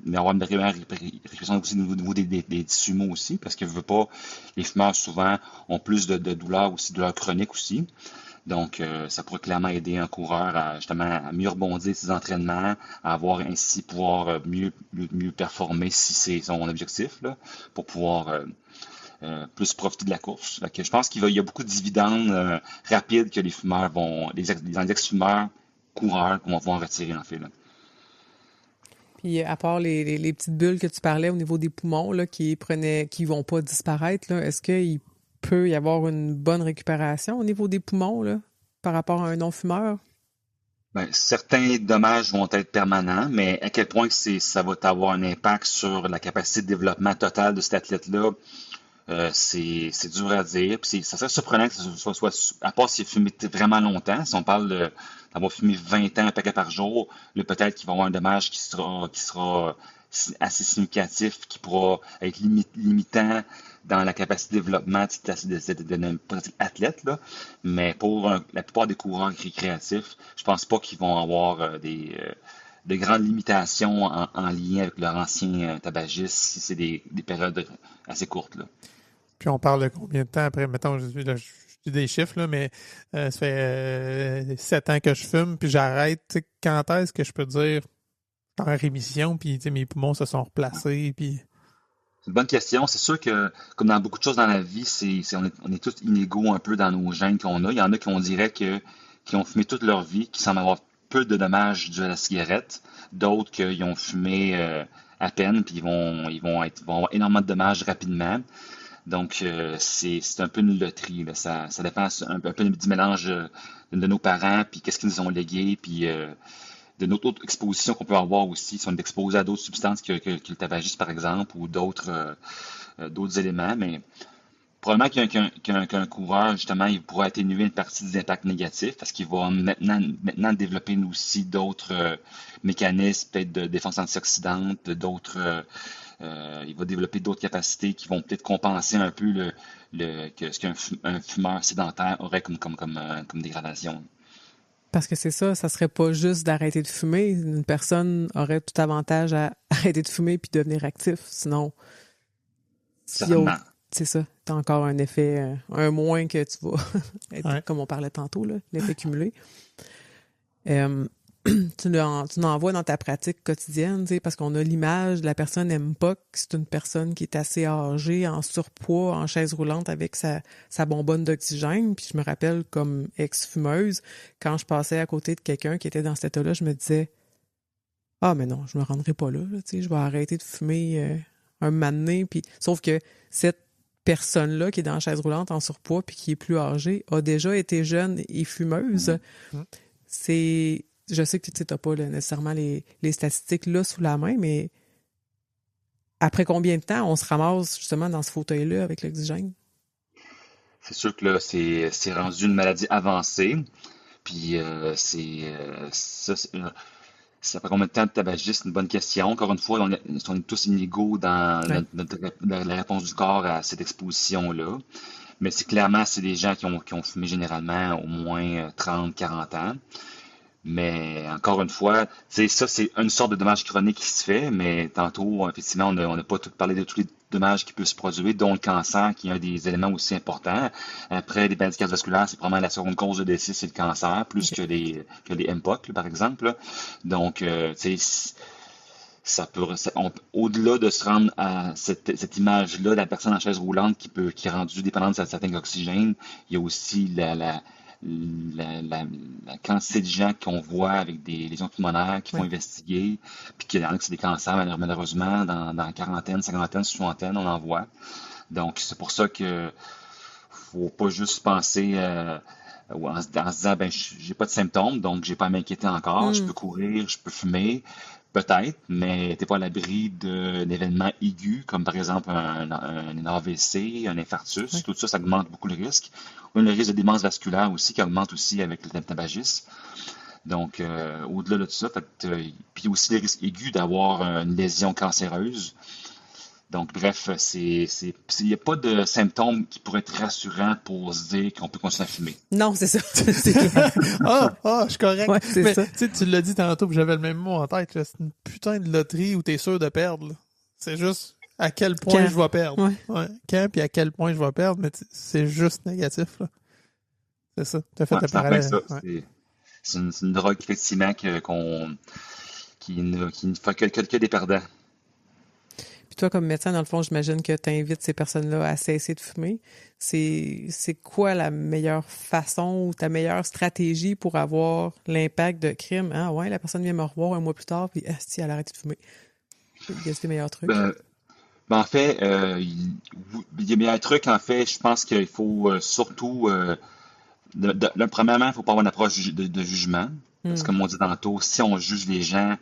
meilleure récupération aussi au niveau des tissus mous aussi, parce que je veux pas, les fumeurs souvent ont plus de douleurs aussi, de douleurs chroniques aussi. Donc, ça pourrait clairement aider un coureur à justement à mieux rebondir ses entraînements, à avoir ainsi pouvoir mieux performer si c'est son objectif, là, pour pouvoir plus profiter de la course. Fait que je pense qu'il y a beaucoup de dividendes rapides que les fumeurs les ex-fumeurs, coureurs vont en retirer en fait, là. Puis à part les petites bulles que tu parlais au niveau des poumons là, qui vont pas disparaître, là, est-ce qu'il peut y avoir une bonne récupération au niveau des poumons là, par rapport à un non-fumeur? Ben, certains dommages vont être permanents, mais à quel point ça va avoir un impact sur la capacité de développement total de cet athlète-là, c'est dur à dire. Puis ça serait surprenant que ce soit à part s'il a fumé vraiment longtemps, si on parle d'avoir fumé 20 ans un paquet par jour, là, peut-être qu'il va y avoir un dommage qui sera assez significatif, qui pourra être limitant dans la capacité de développement de n'importe quel athlète, là. Mais pour la plupart des coureurs récréatifs, je pense pas qu'ils vont avoir de grandes limitations en lien avec leur ancien tabagiste si c'est des périodes assez courtes, là. Puis on parle de combien de temps après, mettons, je dis des chiffres, là, mais ça fait 7 ans que je fume, puis j'arrête. Tu sais, quand est-ce que je peux dire en rémission, puis tu sais, mes poumons se sont replacés, puis... C'est une bonne question. C'est sûr que, comme dans beaucoup de choses dans la vie, on est tous inégaux un peu dans nos gènes qu'on a. Il y en a qui qui ont fumé toute leur vie, qui semblent avoir peu de dommages dus à la cigarette. D'autres qui ont fumé à peine, puis ils vont avoir énormément de dommages rapidement. Donc, c'est un peu une loterie, là. Ça dépend un peu du mélange de nos parents, puis qu'est-ce qu'ils nous ont légué, puis de notre autre exposition qu'on peut avoir aussi, si on est exposé à d'autres substances que le tabagisme, par exemple, ou d'autres éléments. Mais probablement qu'un coureur, justement, il pourra atténuer une partie des impacts négatifs parce qu'il va maintenant développer aussi d'autres mécanismes, peut-être de défense antioxydante, il va développer d'autres capacités qui vont peut-être compenser un peu ce qu'un fumeur sédentaire aurait comme dégradation. Parce que c'est ça serait pas juste d'arrêter de fumer. Une personne aurait tout avantage à arrêter de fumer puis devenir actif. Sinon, Certainement. c'est ça, t'as encore un effet, un moins que tu vas être, Ouais. comme on parlait tantôt, là, l'effet cumulé. Euh, tu en vois dans ta pratique quotidienne, tu sais, parce qu'on a l'image de la personne n'aime pas que c'est une personne qui est assez âgée, en surpoids, en chaise roulante avec sa bonbonne d'oxygène. Puis je me rappelle comme ex-fumeuse, quand je passais à côté de quelqu'un qui était dans cet état-là, je me disais « Ah, mais non, je me rendrai pas là, tu sais, je vais arrêter de fumer un moment donné. » Puis sauf que cette personne-là qui est dans la chaise roulante en surpoids puis qui est plus âgée a déjà été jeune et fumeuse. Mhm. Je sais que tu n'as pas là, nécessairement les statistiques là sous la main, mais après combien de temps on se ramasse justement dans ce fauteuil-là avec l'oxygène? C'est sûr que là, c'est rendu une maladie avancée. Puis ça fait combien de temps de tabagisme? C'est une bonne question. Encore une fois, on est tous inégaux dans Ouais. la réponse du corps à cette exposition-là. Mais c'est des gens qui ont fumé généralement au moins 30, 40 ans. Mais encore une fois, tu sais, ça, c'est une sorte de dommage chronique qui se fait, mais tantôt, effectivement, on n'a pas tout parlé de tous les dommages qui peuvent se produire, dont le cancer, qui est un des éléments aussi importants. Après, les maladies cardiovasculaires, c'est probablement la seconde cause de décès, c'est le cancer, plus OK. que les MPOC, là, par exemple, là. Donc, tu sais, au-delà de se rendre à cette image-là de la personne en chaise roulante qui est rendue dépendante de certain oxygène, il y a aussi la quantité de gens qu'on voit avec des lésions pulmonaires qui font Ouais. investiguer, puis qu'il y en a que c'est des cancers, malheureusement, dans la quarantaine, cinquantaine, soixantaine, on en voit. Donc, c'est pour ça que faut pas juste penser en se disant, ben, j'ai pas de symptômes, donc j'ai pas à m'inquiéter encore, je peux courir, je peux fumer, peut-être, mais t'es pas à l'abri d'un événement aigu, comme par exemple un AVC, un infarctus, Ouais. tout ça, ça augmente beaucoup le risque. Ou le risque de démence vasculaire aussi, qui augmente aussi avec le tabagisme. Donc, au-delà de tout ça, puis aussi le risque aigu d'avoir une lésion cancéreuse. Donc, bref, il n'y a pas de symptômes qui pourraient être rassurants pour se dire qu'on peut continuer à fumer. Non, c'est ça. C'est clair. Je suis correct. Ouais, c'est Mais ça. tu sais, tu l'as dit tantôt, puis j'avais le même mot en tête, là. C'est une putain de loterie où t'es sûr de perdre, là. C'est juste à quel point Quand? je vais perdre. Ouais. Ouais. Quand puis à quel point je vais perdre, mais c'est juste négatif, là. C'est ça. T'as fait Ouais, le c'est en plein parallèle. ça. Ouais. C'est une drogue, effectivement, qui ne fait que des perdants. Puis toi, comme médecin, dans le fond, j'imagine que tu invites ces personnes-là à cesser de fumer. C'est quoi la meilleure façon ou ta meilleure stratégie pour avoir l'impact de crime? Ah ouais, la personne vient me revoir un mois plus tard, puis si elle a arrêté de fumer. Qu'est-ce que les meilleurs trucs? Ben, en fait, il y a un truc, en fait, je pense qu'il faut surtout, premièrement, il ne faut pas avoir une approche de jugement. Parce que, comme on dit tantôt, si on juge les gens,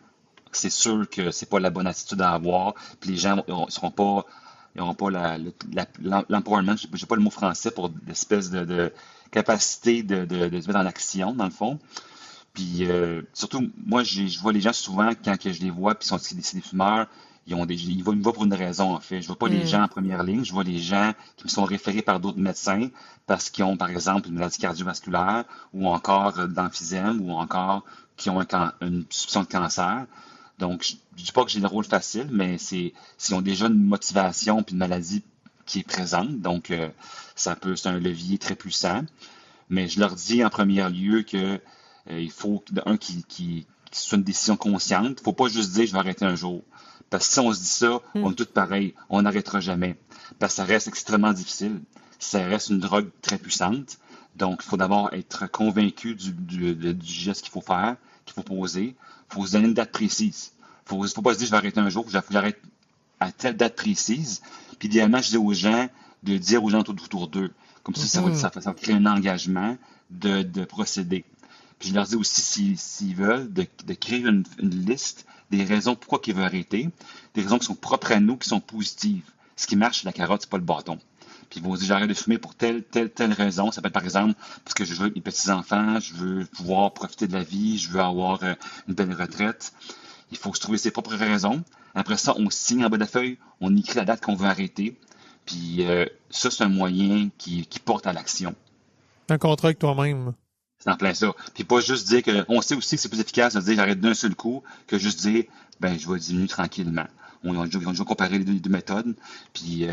c'est sûr que c'est pas la bonne attitude à avoir. Puis les gens ils auront pas l'empowerment, j'ai pas le mot français pour l'espèce de capacité de se mettre en action, dans le fond. Puis surtout, moi, je vois les gens souvent, quand que je les vois, puis c'est des fumeurs, ils vont pour une raison, en fait. Je vois pas les gens en première ligne, je vois les gens qui me sont référés par d'autres médecins parce qu'ils ont, par exemple, une maladie cardiovasculaire ou encore de l'emphysème ou encore qui ont une suspicion de cancer. Donc, je dis pas que j'ai le rôle facile, mais s'ils ont déjà une motivation puis une maladie qui est présente, donc c'est un levier très puissant. Mais je leur dis en premier lieu que il faut qui soit une décision consciente. Il faut pas juste dire je vais arrêter un jour. Parce que si on se dit ça, on est tous pareils, on n'arrêtera jamais. Parce que ça reste extrêmement difficile. Ça reste une drogue très puissante. Donc, il faut d'abord être convaincu du geste qu'il faut faire, qu'il faut poser. Il faut se donner une date précise. Il ne faut pas se dire je vais arrêter un jour, j'arrête à telle date précise. Puis idéalement, je dis aux gens de dire aux gens autour d'eux. Comme ça va créer un engagement de procéder. Puis je leur dis aussi, s'ils veulent, de créer une liste des raisons pourquoi ils veulent arrêter, des raisons qui sont propres à nous, qui sont positives. Ce qui marche, c'est la carotte, c'est pas le bâton. Puis ils vont se dire, j'arrête de fumer pour telle raison. Ça peut être, par exemple, parce que je veux mes petits-enfants, je veux pouvoir profiter de la vie, je veux avoir une belle retraite. Il faut se trouver ses propres raisons. Après ça, on signe en bas de la feuille, on écrit la date qu'on veut arrêter. Puis ça, c'est un moyen qui porte à l'action. Un contrat avec toi-même. C'est en plein ça. Puis pas juste dire que, on sait aussi que c'est plus efficace de dire j'arrête d'un seul coup que juste dire, ben, je vais diminuer tranquillement. On a déjà comparé les deux méthodes. Puis,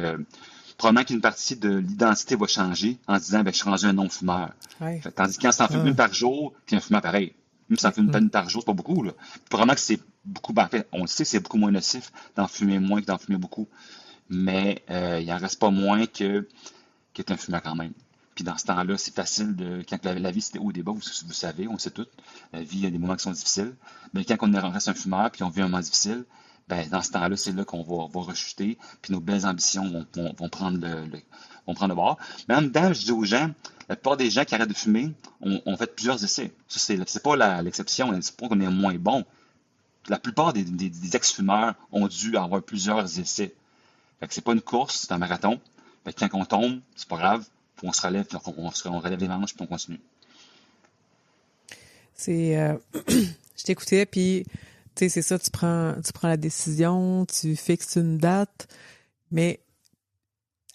probablement qu'une partie de l'identité va changer en se disant, ben, je suis rendu un non-fumeur. Ouais. Tandis que quand ça en fume une par jour, puis un fumeur pareil. Même si ça en fume une par jour, c'est pas beaucoup, là. Probablement que c'est beaucoup, ben, en fait, on le sait, c'est beaucoup moins nocif d'en fumer moins que d'en fumer beaucoup. Mais, il en reste pas moins qu'est un fumeur quand même. Puis dans ce temps-là, c'est facile quand la vie c'était haut débat, vous savez, on sait tout, la vie, il y a des moments qui sont difficiles. Mais quand on reste un fumeur puis on vit un moment difficile, ben dans ce temps-là, c'est là qu'on va rechuter, puis nos belles ambitions vont prendre le bord. Mais en même temps, je dis aux gens, la plupart des gens qui arrêtent de fumer ont fait plusieurs essais. Ça, c'est pas l'exception, c'est pas qu'on est moins bon. La plupart des ex-fumeurs ont dû avoir plusieurs essais. Fait que c'est pas une course, c'est un marathon. Fait que quand on tombe, c'est pas grave. On se relève, on relève les manches, puis on continue. Je t'écoutais, puis tu sais, c'est ça, tu prends la décision, tu fixes une date, mais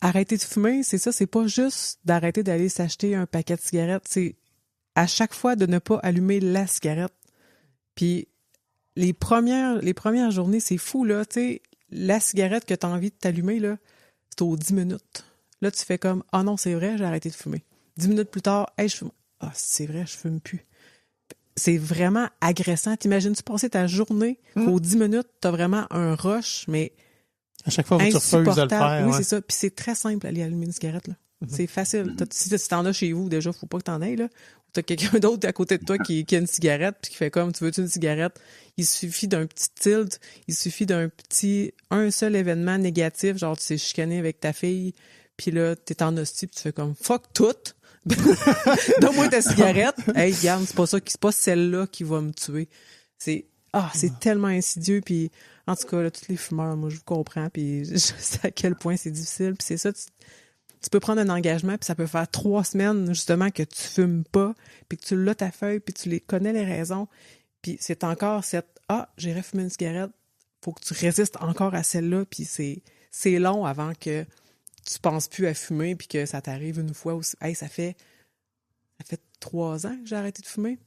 arrêter de fumer, c'est ça, c'est pas juste d'arrêter d'aller s'acheter un paquet de cigarettes, c'est à chaque fois de ne pas allumer la cigarette. Puis les premières journées, c'est fou, là, tu sais, la cigarette que tu as envie de t'allumer, là, c'est aux 10 minutes. Là, tu fais comme « Ah non, c'est vrai, j'ai arrêté de fumer. » 10 minutes plus tard, « Hey, je fume. » « Ah, c'est vrai, je fume plus. » c'est vraiment agressant. T'imagines-tu passer ta journée qu'aux 10 minutes, t'as vraiment un rush, mais À chaque fois, tu refuses de le insupportable. faire. Oui, ouais. c'est ça. Puis c'est très simple, aller allumer une cigarette, là. C'est facile. Si t'en as chez vous, déjà, faut pas que t'en aies, là. T'as quelqu'un d'autre à côté de toi qui a une cigarette puis qui fait comme, tu veux-tu une cigarette? Il suffit d'un petit tilt, il suffit un seul événement négatif, genre tu t'es chicané avec ta fille, puis là, t'es en hostie puis tu fais comme, fuck tout! Donne-moi ta cigarette! Hey, regarde, c'est pas celle-là qui va me tuer. C'est tellement insidieux, puis en tout cas, là, tous les fumeurs, moi, je vous comprends, puis je sais à quel point c'est difficile, puis c'est ça, tu peux prendre un engagement, puis ça peut faire 3 semaines, justement, que tu fumes pas, puis que tu l'as ta feuille, puis tu connais les raisons, puis c'est encore j'irai fumer une cigarette, faut que tu résistes encore à celle-là, puis c'est long avant que tu penses plus à fumer, puis que ça t'arrive une fois aussi. Hey, ça fait 3 ans que j'ai arrêté de fumer.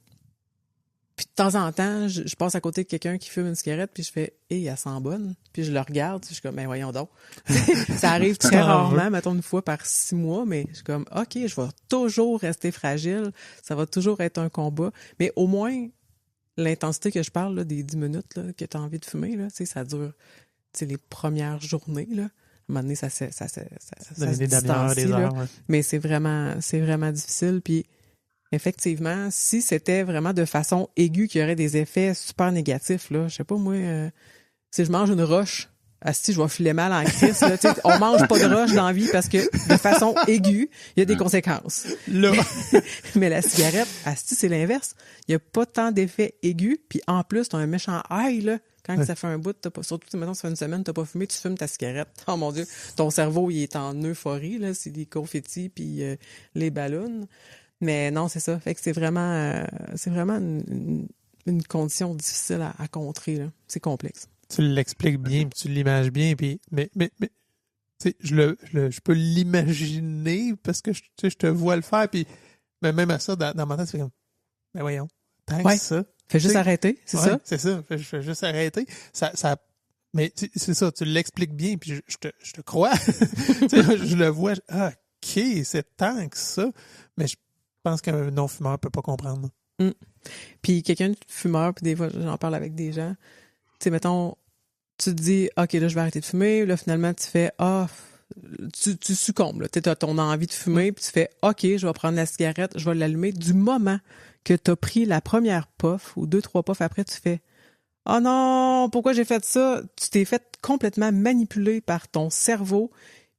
Puis de temps en temps, je passe à côté de quelqu'un qui fume une cigarette, puis je fais « Hey, elle sent bonne ». Puis je le regarde, puis je suis comme « Ben voyons donc ». Ça arrive très rarement, mettons une fois par 6 mois, mais je suis comme « OK, je vais toujours rester fragile, ça va toujours être un combat ». Mais au moins, l'intensité que je parle, là, des 10 minutes là, que tu as envie de fumer, là, ça dure les premières journées. Là. À un moment donné, ça se distancie, des heures, ouais. mais c'est vraiment difficile. Puis effectivement, si c'était vraiment de façon aiguë qu'il y aurait des effets super négatifs, là, je sais pas moi, si je mange une roche, si je vais filer mal en crise, là, on mange pas de roche dans la vie parce que de façon aiguë, il y a des conséquences. Là. Mais la cigarette, c'est l'inverse. Il y a pas tant d'effets aigus, puis en plus, t'as un méchant high, là, quand ça fait un bout, surtout maintenant, ça fait une semaine, t'as pas fumé, tu fumes ta cigarette. Oh mon Dieu, ton cerveau, il est en euphorie, là, c'est les confettis puis les ballons. Mais non, c'est ça. Fait que c'est vraiment une condition difficile à contrer, là. C'est complexe. Tu l'expliques bien, puis tu l'images bien, puis mais tu sais, je peux l'imaginer parce que je te vois le faire, puis mais même à ça dans ma tête, c'est comme ben voyons, tant que ça. Fais juste arrêter, c'est ça? C'est ça. Fais juste arrêter. Ça mais c'est ça, tu l'expliques bien, puis je te crois. Je le vois. OK, c'est tant que ça, mais je pense qu'un non-fumeur peut pas comprendre. Puis quelqu'un de fumeur, puis des fois, j'en parle avec des gens. Tu sais, mettons, tu te dis, OK, là, je vais arrêter de fumer. Là, finalement, tu fais, tu succombes. Là. Tu as ton envie de fumer, puis tu fais, OK, je vais prendre la cigarette, je vais l'allumer. Du moment que tu as pris la première puff ou 2-3 puffs après, tu fais, oh non, pourquoi j'ai fait ça? Tu t'es fait complètement manipuler par ton cerveau,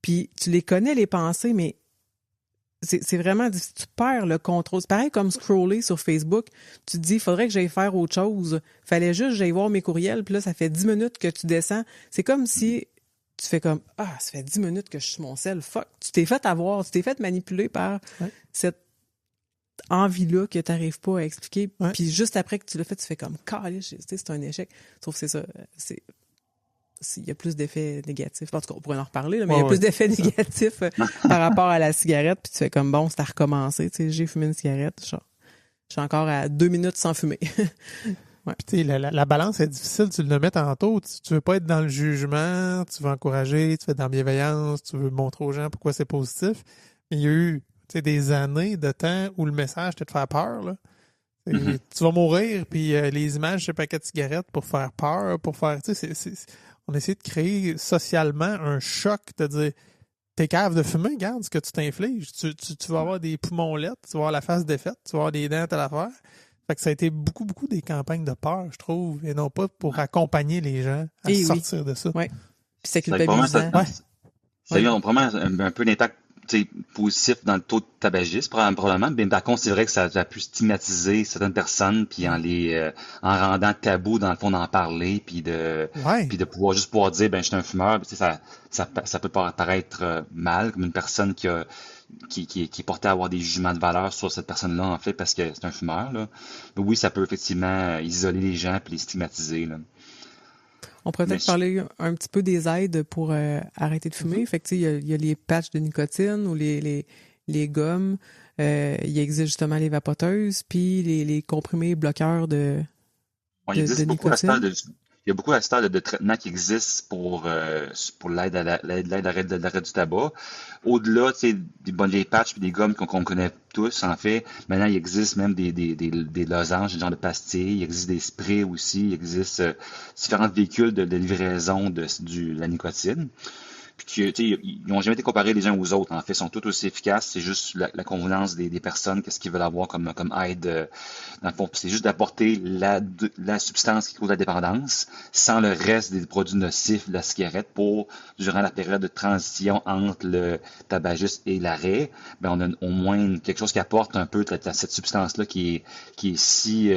puis tu les connais, les pensées, mais c'est vraiment difficile. Tu perds le contrôle. C'est pareil comme scroller sur Facebook. Tu te dis, il faudrait que j'aille faire autre chose. Fallait juste que j'aille voir mes courriels. Puis là, ça fait 10 minutes que tu descends. C'est comme si tu fais comme, ça fait 10 minutes que je suis sur mon sel. Fuck. Tu t'es fait avoir. Tu t'es fait manipuler par cette envie-là que tu n'arrives pas à expliquer. Ouais. Puis juste après que tu l'as fait, tu fais comme, calice, c'est un échec. Sauf que c'est ça. Il y a plus d'effets négatifs. En tout cas, on pourrait en reparler, là, mais il y a plus d'effets négatifs par rapport à la cigarette. Puis tu fais comme, bon, c'est à recommencer. Tu sais, j'ai fumé une cigarette. Je suis encore à 2 minutes sans fumer. Ouais. Puis tu sais, la balance est difficile. Tu le mets tantôt. Tu veux pas être dans le jugement. Tu veux encourager. Tu veux être dans la bienveillance. Tu veux montrer aux gens pourquoi c'est positif. Mais il y a eu des années de temps où le message était de faire peur. Là. Tu vas mourir. Puis les images, c'est paquet de cigarettes pour faire peur. Pour faire... On essaie de créer socialement un choc, de dire t'es capable de fumer, regarde ce que tu t'infliges. Tu vas avoir des poumons lettres, tu vas avoir la face défaite, tu vas avoir des dents à l'affaire. Fait que ça a été beaucoup des campagnes de peur, je trouve, et non pas pour accompagner les gens à sortir de ça. Oui. Puis c'est culpabilisant. Ça a vraiment un peu d'impact positif dans le taux de tabagisme, probablement. Mais par contre, c'est vrai que ça a pu stigmatiser certaines personnes, puis en rendant tabou, dans le fond, d'en parler, puis de pouvoir dire, ben, je suis un fumeur. Ça peut paraître mal, comme une personne qui est portée à avoir des jugements de valeur sur cette personne-là, en fait, parce que c'est un fumeur, là. Mais oui, ça peut effectivement isoler les gens puis les stigmatiser, là. On pourrait peut-être parler un petit peu des aides pour arrêter de fumer. Fait que, il y a les patchs de nicotine ou les gommes. Il existe justement les vapoteuses, puis les comprimés bloqueurs de il existe beaucoup nicotine. Il il y a beaucoup à ce stade de traitements qui existent pour l'aide à l'arrêt du tabac. Au-delà, tu sais, des bonnes vieilles patchs et des gommes qu'on connaît tous, en fait, maintenant, il existe même des losanges, des genres de pastilles, il existe des sprays aussi, il existe différents véhicules de livraison de la nicotine. Puis ils n'ont jamais été comparés les uns aux autres. En fait, ils sont tous aussi efficaces. C'est juste la convenance des personnes, qu'est-ce qu'ils veulent avoir comme aide. Dans le fond, c'est juste d'apporter la substance qui cause la dépendance sans le reste des produits nocifs de la cigarette pour, durant la période de transition entre le tabagisme et l'arrêt, ben on a au moins quelque chose qui apporte un peu cette substance-là qui est si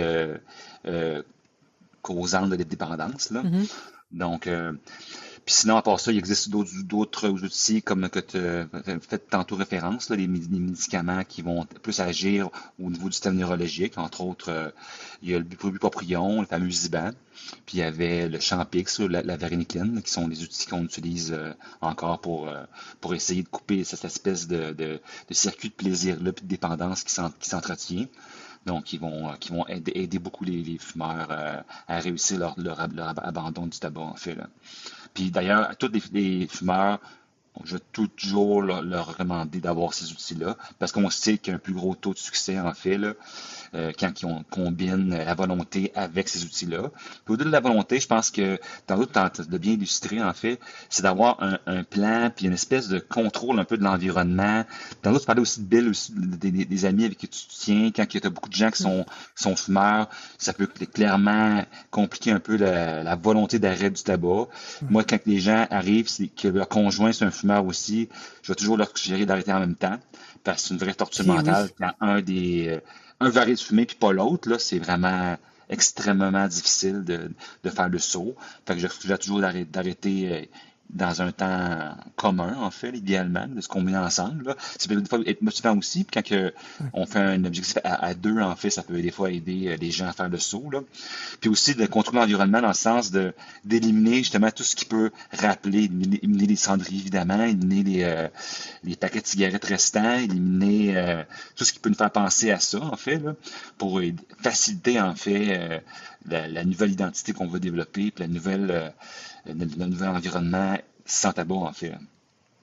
causante de la dépendance, là. Mm-hmm. Donc, puis sinon, à part ça, il existe d'autres outils comme que tu as fait tantôt référence, là, les médicaments qui vont plus agir au niveau du système neurologique. Entre autres, il y a le bupropion, le fameux Ziban, puis il y avait le Champix, la varenicline, qui sont des outils qu'on utilise encore pour essayer de couper cette espèce de circuit de plaisir-là, puis de dépendance qui s'entretient. Donc, ils vont aider beaucoup les fumeurs à réussir leur abandon du tabac, en fait, là. Puis d'ailleurs, à tous les fumeurs, je vais toujours leur recommander d'avoir ces outils-là, parce qu'on sait qu'il y a un plus gros taux de succès, en fait, là, quand on combine la volonté avec ces outils-là. Puis au-delà de la volonté, je pense que, dans l'autre, de bien illustrer, en fait, c'est d'avoir un plan, puis une espèce de contrôle un peu de l'environnement. Dans l'autre, parler aussi de Bill, aussi des amis avec qui tu te tiens, quand il y a beaucoup de gens qui sont fumeurs, ça peut clairement compliquer un peu la volonté d'arrêt du tabac. Moi, quand les gens arrivent, c'est que leur conjoint c'est un fumeur aussi, je vais toujours leur suggérer d'arrêter en même temps, parce que c'est une vraie torture mentale. Quand un veut arrêter de fumer puis pas l'autre, là, c'est vraiment extrêmement difficile de faire le saut. Fait que je suggère toujours d'arrêter dans un temps commun, en fait, idéalement, de se combiner ensemble, là. Ça peut des fois être motivant aussi, puis quand on fait un objectif à deux, en fait, ça peut des fois aider les gens à faire le saut, là. Puis aussi de contrôler l'environnement dans le sens d'éliminer justement tout ce qui peut rappeler, éliminer les cendriers, évidemment, éliminer les paquets de cigarettes restants, éliminer tout ce qui peut nous faire penser à ça, en fait, là, pour faciliter, en fait, la nouvelle identité qu'on veut développer, puis le nouvel environnement sans tabac, en fait.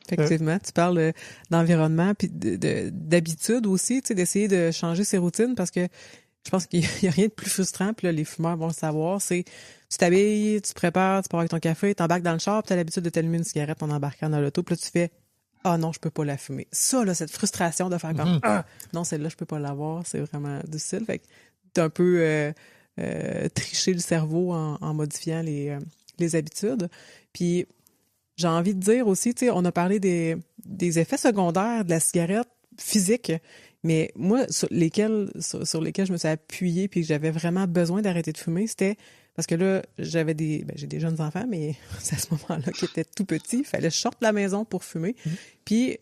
Effectivement, tu parles d'environnement puis d'habitude aussi, tu sais, d'essayer de changer ses routines parce que je pense qu'il y a rien de plus frustrant, puis là, les fumeurs vont le savoir, c'est tu t'habilles, tu te prépares, tu pars avec ton café, t'embarques dans le char, puis t'as l'habitude de t'allumer une cigarette en embarquant dans l'auto, puis là, tu fais « Ah non, je peux pas la fumer ». Ça, là, cette frustration de faire comme « Ah, non, celle-là, je peux pas l'avoir », c'est vraiment difficile. Fait que t'as un peu triché le cerveau en modifiant les habitudes. Puis j'ai envie de dire aussi, tu sais, on a parlé des effets secondaires de la cigarette physique, mais moi, sur lesquels je me suis appuyée puis que j'avais vraiment besoin d'arrêter de fumer, c'était parce que là, j'ai des jeunes enfants, mais c'est à ce moment-là qu'ils étaient tout petits. Il fallait que je sorte de la maison pour fumer. Puis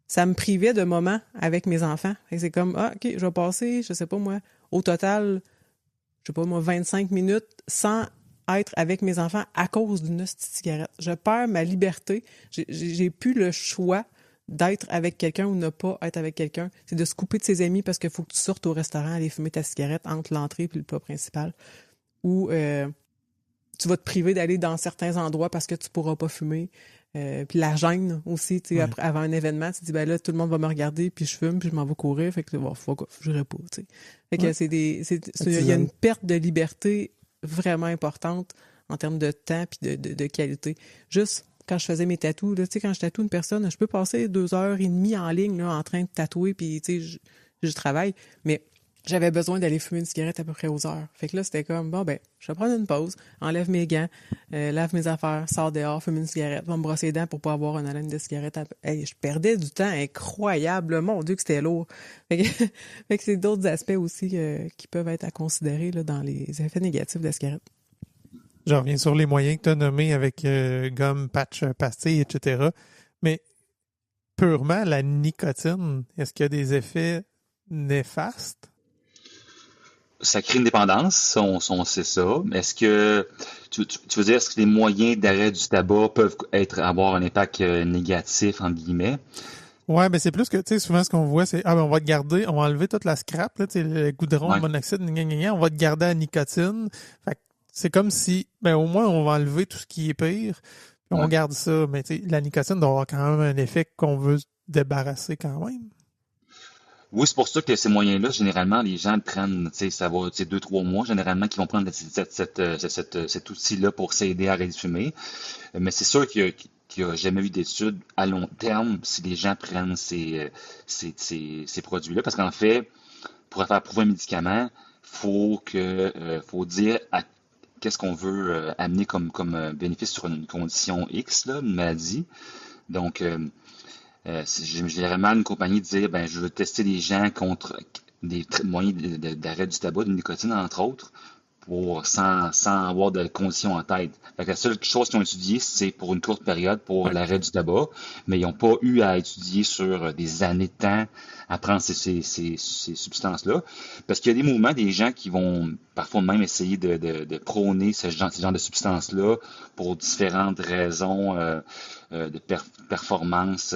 ça me privait de moments avec mes enfants. Fait que c'est comme, OK, je vais passer, je sais pas moi, au total, je sais pas moi, 25 minutes sans être avec mes enfants à cause d'une hostie de cigarette. Je perds ma liberté. J'ai plus le choix d'être avec quelqu'un ou ne pas être avec quelqu'un. C'est de se couper de ses amis parce qu'il faut que tu sortes au restaurant aller fumer ta cigarette entre l'entrée et le plat principal. Ou tu vas te priver d'aller dans certains endroits parce que tu pourras pas fumer. Puis la gêne aussi, tu sais, avant un événement, tu te dis, ben là, tout le monde va me regarder, puis je fume, puis je m'en vais courir, fait que bon, je n'irai pas, tu sais. Fait que il y a une perte de liberté vraiment importante en termes de temps puis de qualité. Juste quand je faisais mes tatous, là, tu sais, quand je tatoue une personne, je peux passer 2h30 en ligne là, en train de tatouer, puis tu sais, je travaille, mais j'avais besoin d'aller fumer une cigarette à peu près aux heures. Fait que là, c'était comme, bon, ben, je vais prendre une pause, enlève mes gants, lave mes affaires, sors dehors, fume une cigarette, va me brosser les dents pour pas avoir une haleine de cigarette. Hey, je perdais du temps incroyable. Mon Dieu, que c'était lourd. Fait que c'est d'autres aspects aussi qui peuvent être à considérer là, dans les effets négatifs de la cigarette. Je reviens sur les moyens que tu as nommés avec gomme, patch, pastille, etc. Mais purement la nicotine, est-ce qu'il y a des effets néfastes? Ça crée une dépendance, on sait ça. Est-ce que tu veux dire, est-ce que les moyens d'arrêt du tabac peuvent avoir un impact négatif, entre guillemets? Ouais, ben c'est plus que, tu sais, souvent ce qu'on voit, c'est, ben on va te garder, on va enlever toute la scrap, là, tu sais, le goudron, le monoxyde, on va te garder à nicotine. Fait que c'est comme si, ben au moins, on va enlever tout ce qui est pire, puis on Ouais. garde ça. Mais tu sais, la nicotine doit avoir quand même un effet qu'on veut se débarrasser quand même. Oui, c'est pour ça que ces moyens-là, généralement, les gens le prennent, tu sais, ça va, tu sais, 2, 3 mois, généralement, qui vont prendre cet outil-là pour s'aider à arrêter de fumer. Mais c'est sûr qu'il y a jamais eu d'études à long terme si les gens prennent ces produits-là. Parce qu'en fait, pour faire approuver un médicament, faut dire qu'est-ce qu'on veut amener comme bénéfice sur une condition X, là, une maladie. Donc, généralement, une compagnie dire, ben, je veux tester les gens contre des moyens d'arrêt du tabac, de nicotine, entre autres, sans avoir de conditions en tête. Fait que la seule chose qu'ils ont étudié, c'est pour une courte période pour Ouais. l'arrêt du tabac, mais ils n'ont pas eu à étudier sur des années de temps à prendre ces substances-là. Parce qu'il y a des mouvements, des gens qui vont parfois même essayer de prôner ce genre de substances-là pour différentes raisons de performance.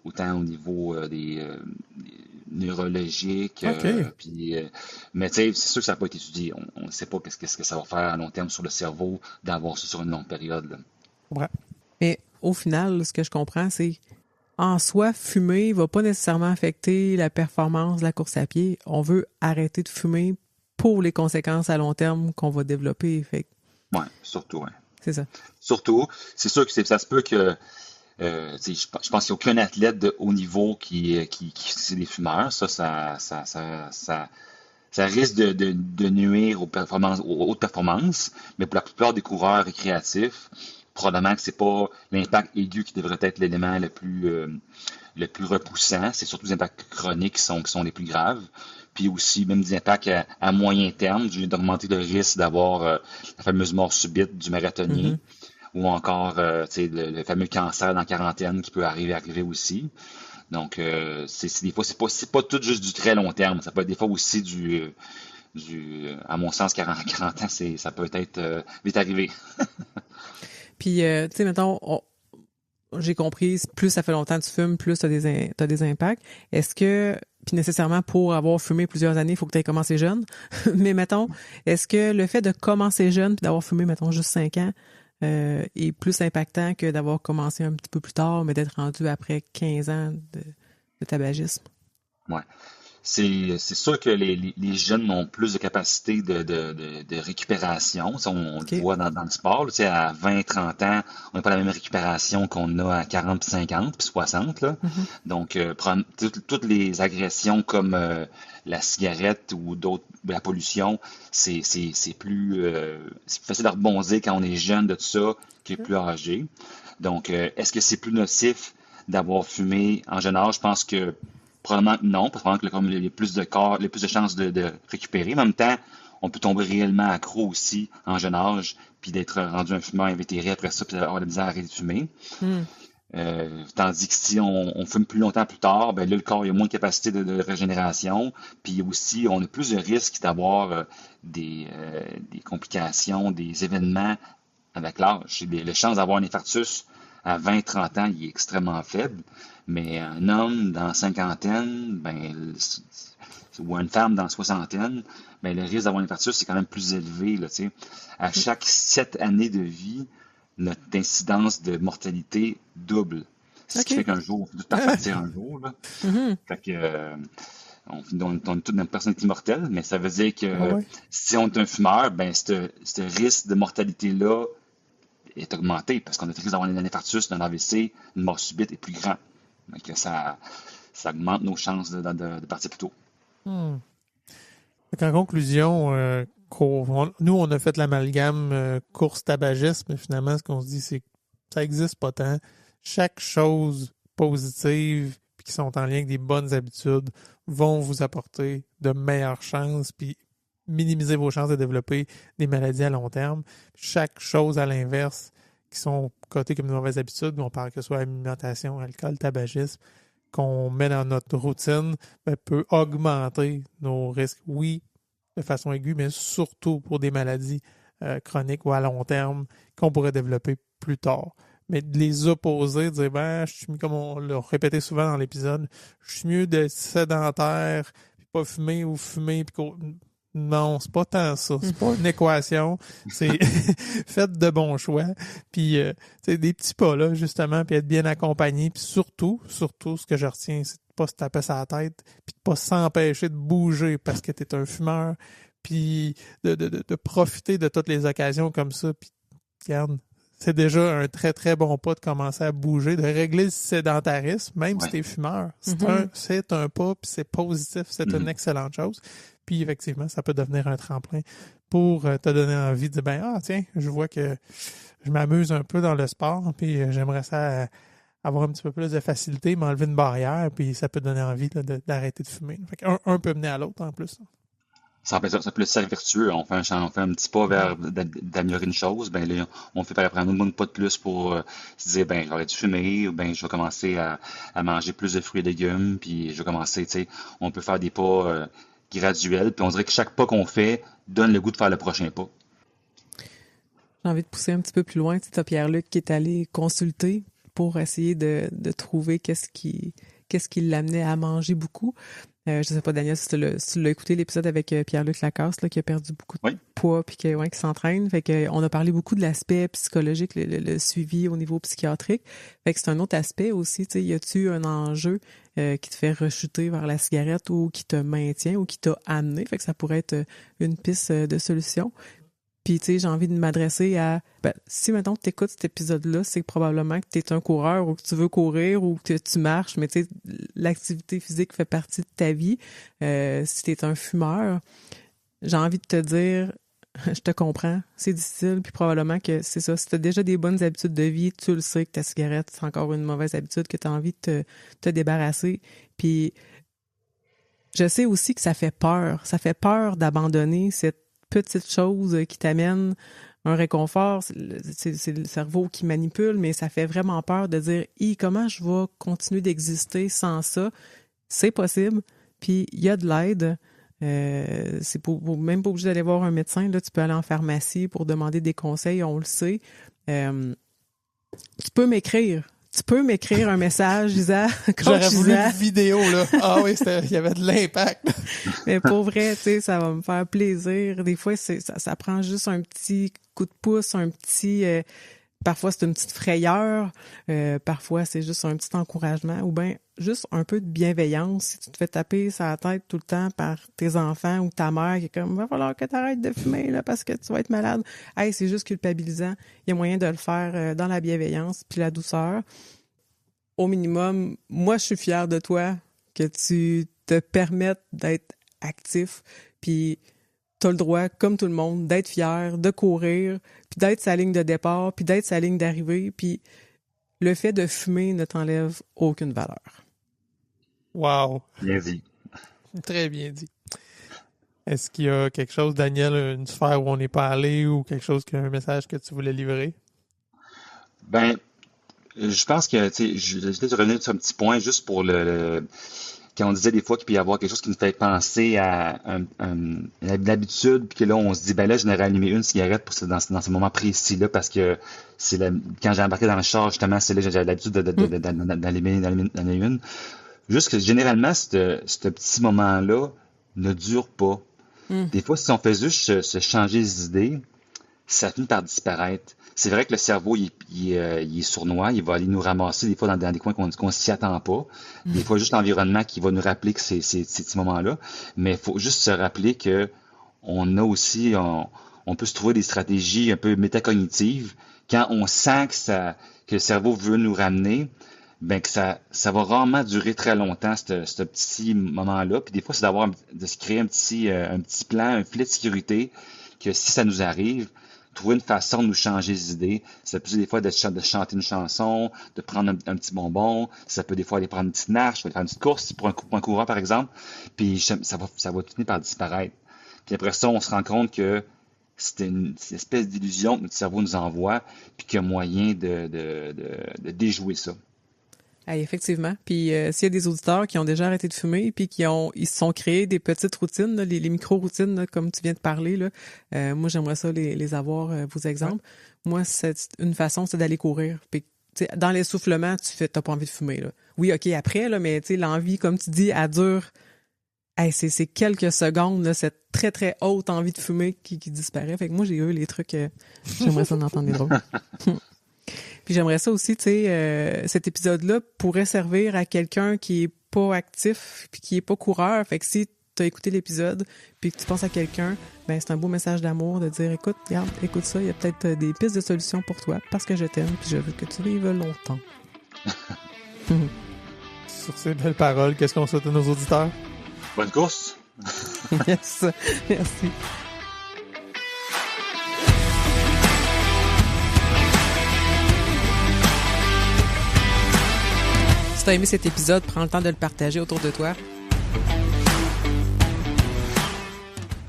Autant au niveau des neurologiques, OK. mais tu sais, c'est sûr que ça n'a pas été étudié. On ne sait pas qu'est-ce que ça va faire à long terme sur le cerveau d'avoir ça sur une longue période, là. Ouais. Mais au final, ce que je comprends, c'est en soi, fumer va pas nécessairement affecter la performance de la course à pied. On veut arrêter de fumer pour les conséquences à long terme qu'on va développer. Fait que Ouais, surtout, ouais. c'est ça. Surtout, c'est sûr que ça se peut que tu sais, je pense qu'il n'y a aucun athlète de haut niveau qui c'est des fumeurs. Ça risque de nuire aux hautes performances, mais pour la plupart des coureurs récréatifs, probablement que c'est pas l'impact aigu qui devrait être l'élément le plus repoussant. C'est surtout les impacts chroniques qui sont les plus graves. Puis aussi, même des impacts à moyen terme, d'augmenter le risque d'avoir la fameuse mort subite du marathonien, Mhm. ou encore tu sais, le fameux cancer dans la quarantaine qui peut arriver aussi. Donc, des fois, c'est pas tout juste du très long terme. Ça peut être des fois aussi à mon sens, 40 ans, ça peut être vite arrivé. Puis, tu sais, mettons, j'ai compris, plus ça fait longtemps que tu fumes, plus t'as des impacts. Est-ce que, puis nécessairement pour avoir fumé plusieurs années, il faut que tu aies commencé jeune. Mais mettons, est-ce que le fait de commencer jeune puis d'avoir fumé, mettons, juste 5 ans, est plus impactant que d'avoir commencé un petit peu plus tard, mais d'être rendu après 15 ans de tabagisme? Ouais. C'est sûr que les jeunes ont plus de capacité de récupération. Ça, on le OK. voit dans le sport, là. Tu sais, à 20, 30 ans, on n'a pas la même récupération qu'on a à 40, puis 50, puis 60, là. Mhm. Donc, toutes les agressions comme la cigarette ou d'autres, la pollution, c'est plus facile de rebondir quand on est jeune de tout ça que plus âgé. Donc, est-ce que c'est plus nocif d'avoir fumé en jeune âge? Je pense que probablement que non, parce que probablement que comme les plus de corps, les plus de chances de récupérer. En même temps, on peut tomber réellement accro aussi en jeune âge, puis d'être rendu un fumeur invétéré après ça, puis avoir la misère à arrêter de fumer. Hmm. Tandis que si on fume plus longtemps plus tard, ben là, le corps il a moins de capacité de régénération, puis aussi, on a plus de risques d'avoir des complications, des événements avec l'âge. Les chances d'avoir un infarctus à 20, 30 ans, il est extrêmement faible. Mais un homme dans la cinquantaine, ou une femme dans la soixantaine, ben, le risque d'avoir un infarctus, c'est quand même plus élevé, là, tu sais. À chaque 7 années de vie, notre incidence de mortalité double. Ce qui OK. fait qu'un jour, on finit par partir un jour, là. Mhm. Fait que, on est toute notre personne est immortelle, mais ça veut dire Ah que ouais. si on est un fumeur, ben, ce risque de mortalité-là est augmenté parce qu'on a le risque d'avoir un infarctus, un AVC, une mort subite est plus grand. Donc, ça augmente nos chances de partir plus tôt. Hmm. Fait qu'en conclusion, nous, on a fait l'amalgame course tabagisme, mais finalement, ce qu'on se dit, c'est que ça existe pas tant. Chaque chose positive puis qui sont en lien avec des bonnes habitudes vont vous apporter de meilleures chances puis minimiser vos chances de développer des maladies à long terme. Chaque chose à l'inverse qui sont cotées comme de mauvaises habitudes, on parle que ce soit alimentation, alcool, tabagisme, qu'on met dans notre routine, peut augmenter nos risques, oui, de façon aiguë, mais surtout pour des maladies chroniques ou à long terme qu'on pourrait développer plus tard. Mais de les opposer, de dire, ben, je suis mieux, comme on l'a répété souvent dans l'épisode, je suis mieux d'être sédentaire, puis pas fumer ou fumer, puis Non, c'est pas tant ça. C'est pas une équation. C'est faites de bons choix. Puis, des petits pas, là, justement, puis être bien accompagné. Puis surtout, ce que je retiens, c'est de pas se taper sur la tête, puis de pas s'empêcher de bouger parce que t'es un fumeur, puis de profiter de toutes les occasions comme ça. Puis, regarde, c'est déjà un très, très bon pas de commencer à bouger, de régler le sédentarisme, même si t'es fumeur. C'est un pas, puis c'est positif, c'est une excellente chose. Puis effectivement, ça peut devenir un tremplin pour te donner envie de dire, tiens, je vois que je m'amuse un peu dans le sport, puis j'aimerais ça avoir un petit peu plus de facilité, m'enlever une barrière, puis ça peut donner envie là, d'arrêter de fumer. Fait qu'un peut mener à l'autre en plus. Ça peut être le cercle vertueux. On fait un petit pas vers d'améliorer une chose. Ben là, on fait par après un autre pas de plus pour se dire, ben, j'aurais dû fumer, ou ben, je vais commencer à manger plus de fruits et légumes, puis je vais commencer, tu sais, on peut faire des pas graduels, puis on dirait que chaque pas qu'on fait donne le goût de faire le prochain pas. J'ai envie de pousser un petit peu plus loin. Tu as Pierre-Luc qui est allé consulter pour essayer de trouver qu'est-ce qui l'amenait à manger beaucoup. Je sais pas, Daniel, si tu l'as écouté, l'épisode avec Pierre-Luc Lacasse, là, qui a perdu beaucoup de poids puis qui s'entraîne. Fait que on a parlé beaucoup de l'aspect psychologique, le suivi au niveau psychiatrique. Fait que c'est un autre aspect aussi. Tu sais, y a-tu un enjeu qui te fait rechuter vers la cigarette ou qui te maintient ou qui t'a amené? Fait que ça pourrait être une piste de solution. Puis, tu sais, j'ai envie de m'adresser à... si, maintenant tu écoutes cet épisode-là, c'est probablement que tu es un coureur ou que tu veux courir ou que tu marches, mais tu sais, l'activité physique fait partie de ta vie. Si tu es un fumeur, j'ai envie de te dire, je te comprends, c'est difficile, puis probablement que c'est ça. Si tu as déjà des bonnes habitudes de vie, tu le sais que ta cigarette, c'est encore une mauvaise habitude, que tu as envie de te débarrasser. Puis, je sais aussi que ça fait peur. Ça fait peur d'abandonner cette petite chose qui t'amène un réconfort. C'est le cerveau qui manipule, mais ça fait vraiment peur de dire comment je vais continuer d'exister sans ça? C'est possible. Puis il y a de l'aide. C'est même pas obligé d'aller voir un médecin. Là, tu peux aller en pharmacie pour demander des conseils, on le sait. Tu peux m'écrire. Tu peux m'écrire un message, Isa. J'aurais voulu une vidéo, là. Ah oui, il y avait de l'impact. Mais pour vrai, tu sais, ça va me faire plaisir. Des fois, ça prend juste un petit coup de pouce, parfois c'est une petite frayeur, parfois c'est juste un petit encouragement, ou bien juste un peu de bienveillance. Si tu te fais taper sur la tête tout le temps par tes enfants ou ta mère qui est comme « va falloir que tu arrêtes de fumer là, parce que tu vas être malade », hey, c'est juste culpabilisant. Il y a moyen de le faire dans la bienveillance puis la douceur. Au minimum, moi, je suis fière de toi que tu te permettes d'être actif, puis t'as le droit, comme tout le monde, d'être fier, de courir, puis d'être sa ligne de départ, puis d'être sa ligne d'arrivée, puis le fait de fumer ne t'enlève aucune valeur. Wow! Bien dit. Très bien dit. Est-ce qu'il y a quelque chose, Daniel, une sphère où on n'est pas allé ou quelque chose, un message que tu voulais livrer? Ben, je pense que, tu sais, je vais revenir sur un petit point juste pour quand on disait des fois qu'il peut y avoir quelque chose qui nous fait penser à une habitude, puis que là, on se dit, ben là, je n'aurais allumé une cigarette dans ce moment précis-là, parce que quand j'ai embarqué dans le char, justement, c'est là que j'avais l'habitude d'allumer une. Juste que généralement, ce petit moment-là ne dure pas. Des fois, si on fait juste se changer les idées, ça finit par disparaître. C'est vrai que le cerveau, il est sournois, il va aller nous ramasser des fois dans des coins qu'on s'y attend pas. Des fois, juste l'environnement qui va nous rappeler que c'est ces moments-là. Mais il faut juste se rappeler que on a aussi, on peut se trouver des stratégies un peu métacognitives. Quand on sent que le cerveau veut nous ramener, ben que ça va rarement durer très longtemps, ce petit moment-là. Puis des fois, c'est de se créer un petit plan, un filet de sécurité, que si ça nous arrive, trouver une façon de nous changer les idées. Ça peut des fois de chanter une chanson, de prendre un petit bonbon. Ça peut des fois aller prendre une petite marche, faire une petite course pour un coureur, par exemple. Puis ça va finir par disparaître. Puis après ça, on se rend compte que c'est une espèce d'illusion que notre cerveau nous envoie, puis qu'il y a moyen de déjouer ça. Hey, effectivement. Puis s'il y a des auditeurs qui ont déjà arrêté de fumer puis ils se sont créés des petites routines, là, les micro-routines, là, comme tu viens de parler, là, moi, j'aimerais ça les avoir, vos exemples. Ouais. Moi, c'est une façon, c'est d'aller courir. Puis, dans l'essoufflement, t'as pas envie de fumer. Là. Oui, OK, après, là, mais l'envie, comme tu dis, elle dure hey, c'est quelques secondes, là, cette très, très haute envie de fumer qui disparaît. Fait que moi, j'ai eu les trucs... j'aimerais ça en entendre des drôles. Puis j'aimerais ça aussi, tu sais, cet épisode-là pourrait servir à quelqu'un qui est pas actif puis qui est pas coureur. Fait que si tu as écouté l'épisode puis que tu penses à quelqu'un, ben c'est un beau message d'amour de dire, écoute, regarde, écoute ça, il y a peut-être des pistes de solutions pour toi parce que je t'aime puis je veux que tu vives longtemps. Sur ces belles paroles, qu'est-ce qu'on souhaite à nos auditeurs? Bonne course! Yes, merci. Si t'as aimé cet épisode, prends le temps de le partager autour de toi.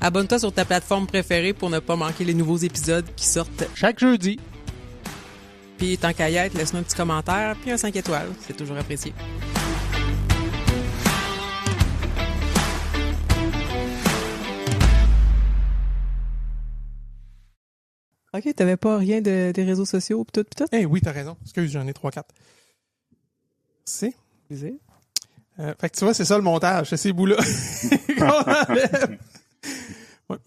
Abonne-toi sur ta plateforme préférée pour ne pas manquer les nouveaux épisodes qui sortent Chaque jeudi. Puis tant qu'à y être, laisse-nous un petit commentaire puis un 5 étoiles. C'est toujours apprécié. OK, t'avais pas rien des réseaux sociaux pis tout? Eh oui, t'as raison. Excuse, j'en ai 3-4. C'est. Plaisir. Fait que tu vois, c'est ça le montage, c'est ces bouts-là qu'on enlève. Ouais.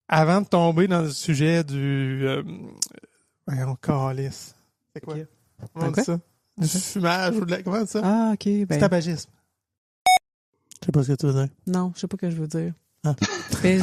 Avant de tomber dans le sujet du... on calisse. C'est quoi? Okay. Comment on dit ça? Du fumage ou de la... Comment on dit ça? Ah, OK. Du tabagisme. Je sais pas ce que tu veux dire. Non, je sais pas ce que je veux dire. Ah. Mais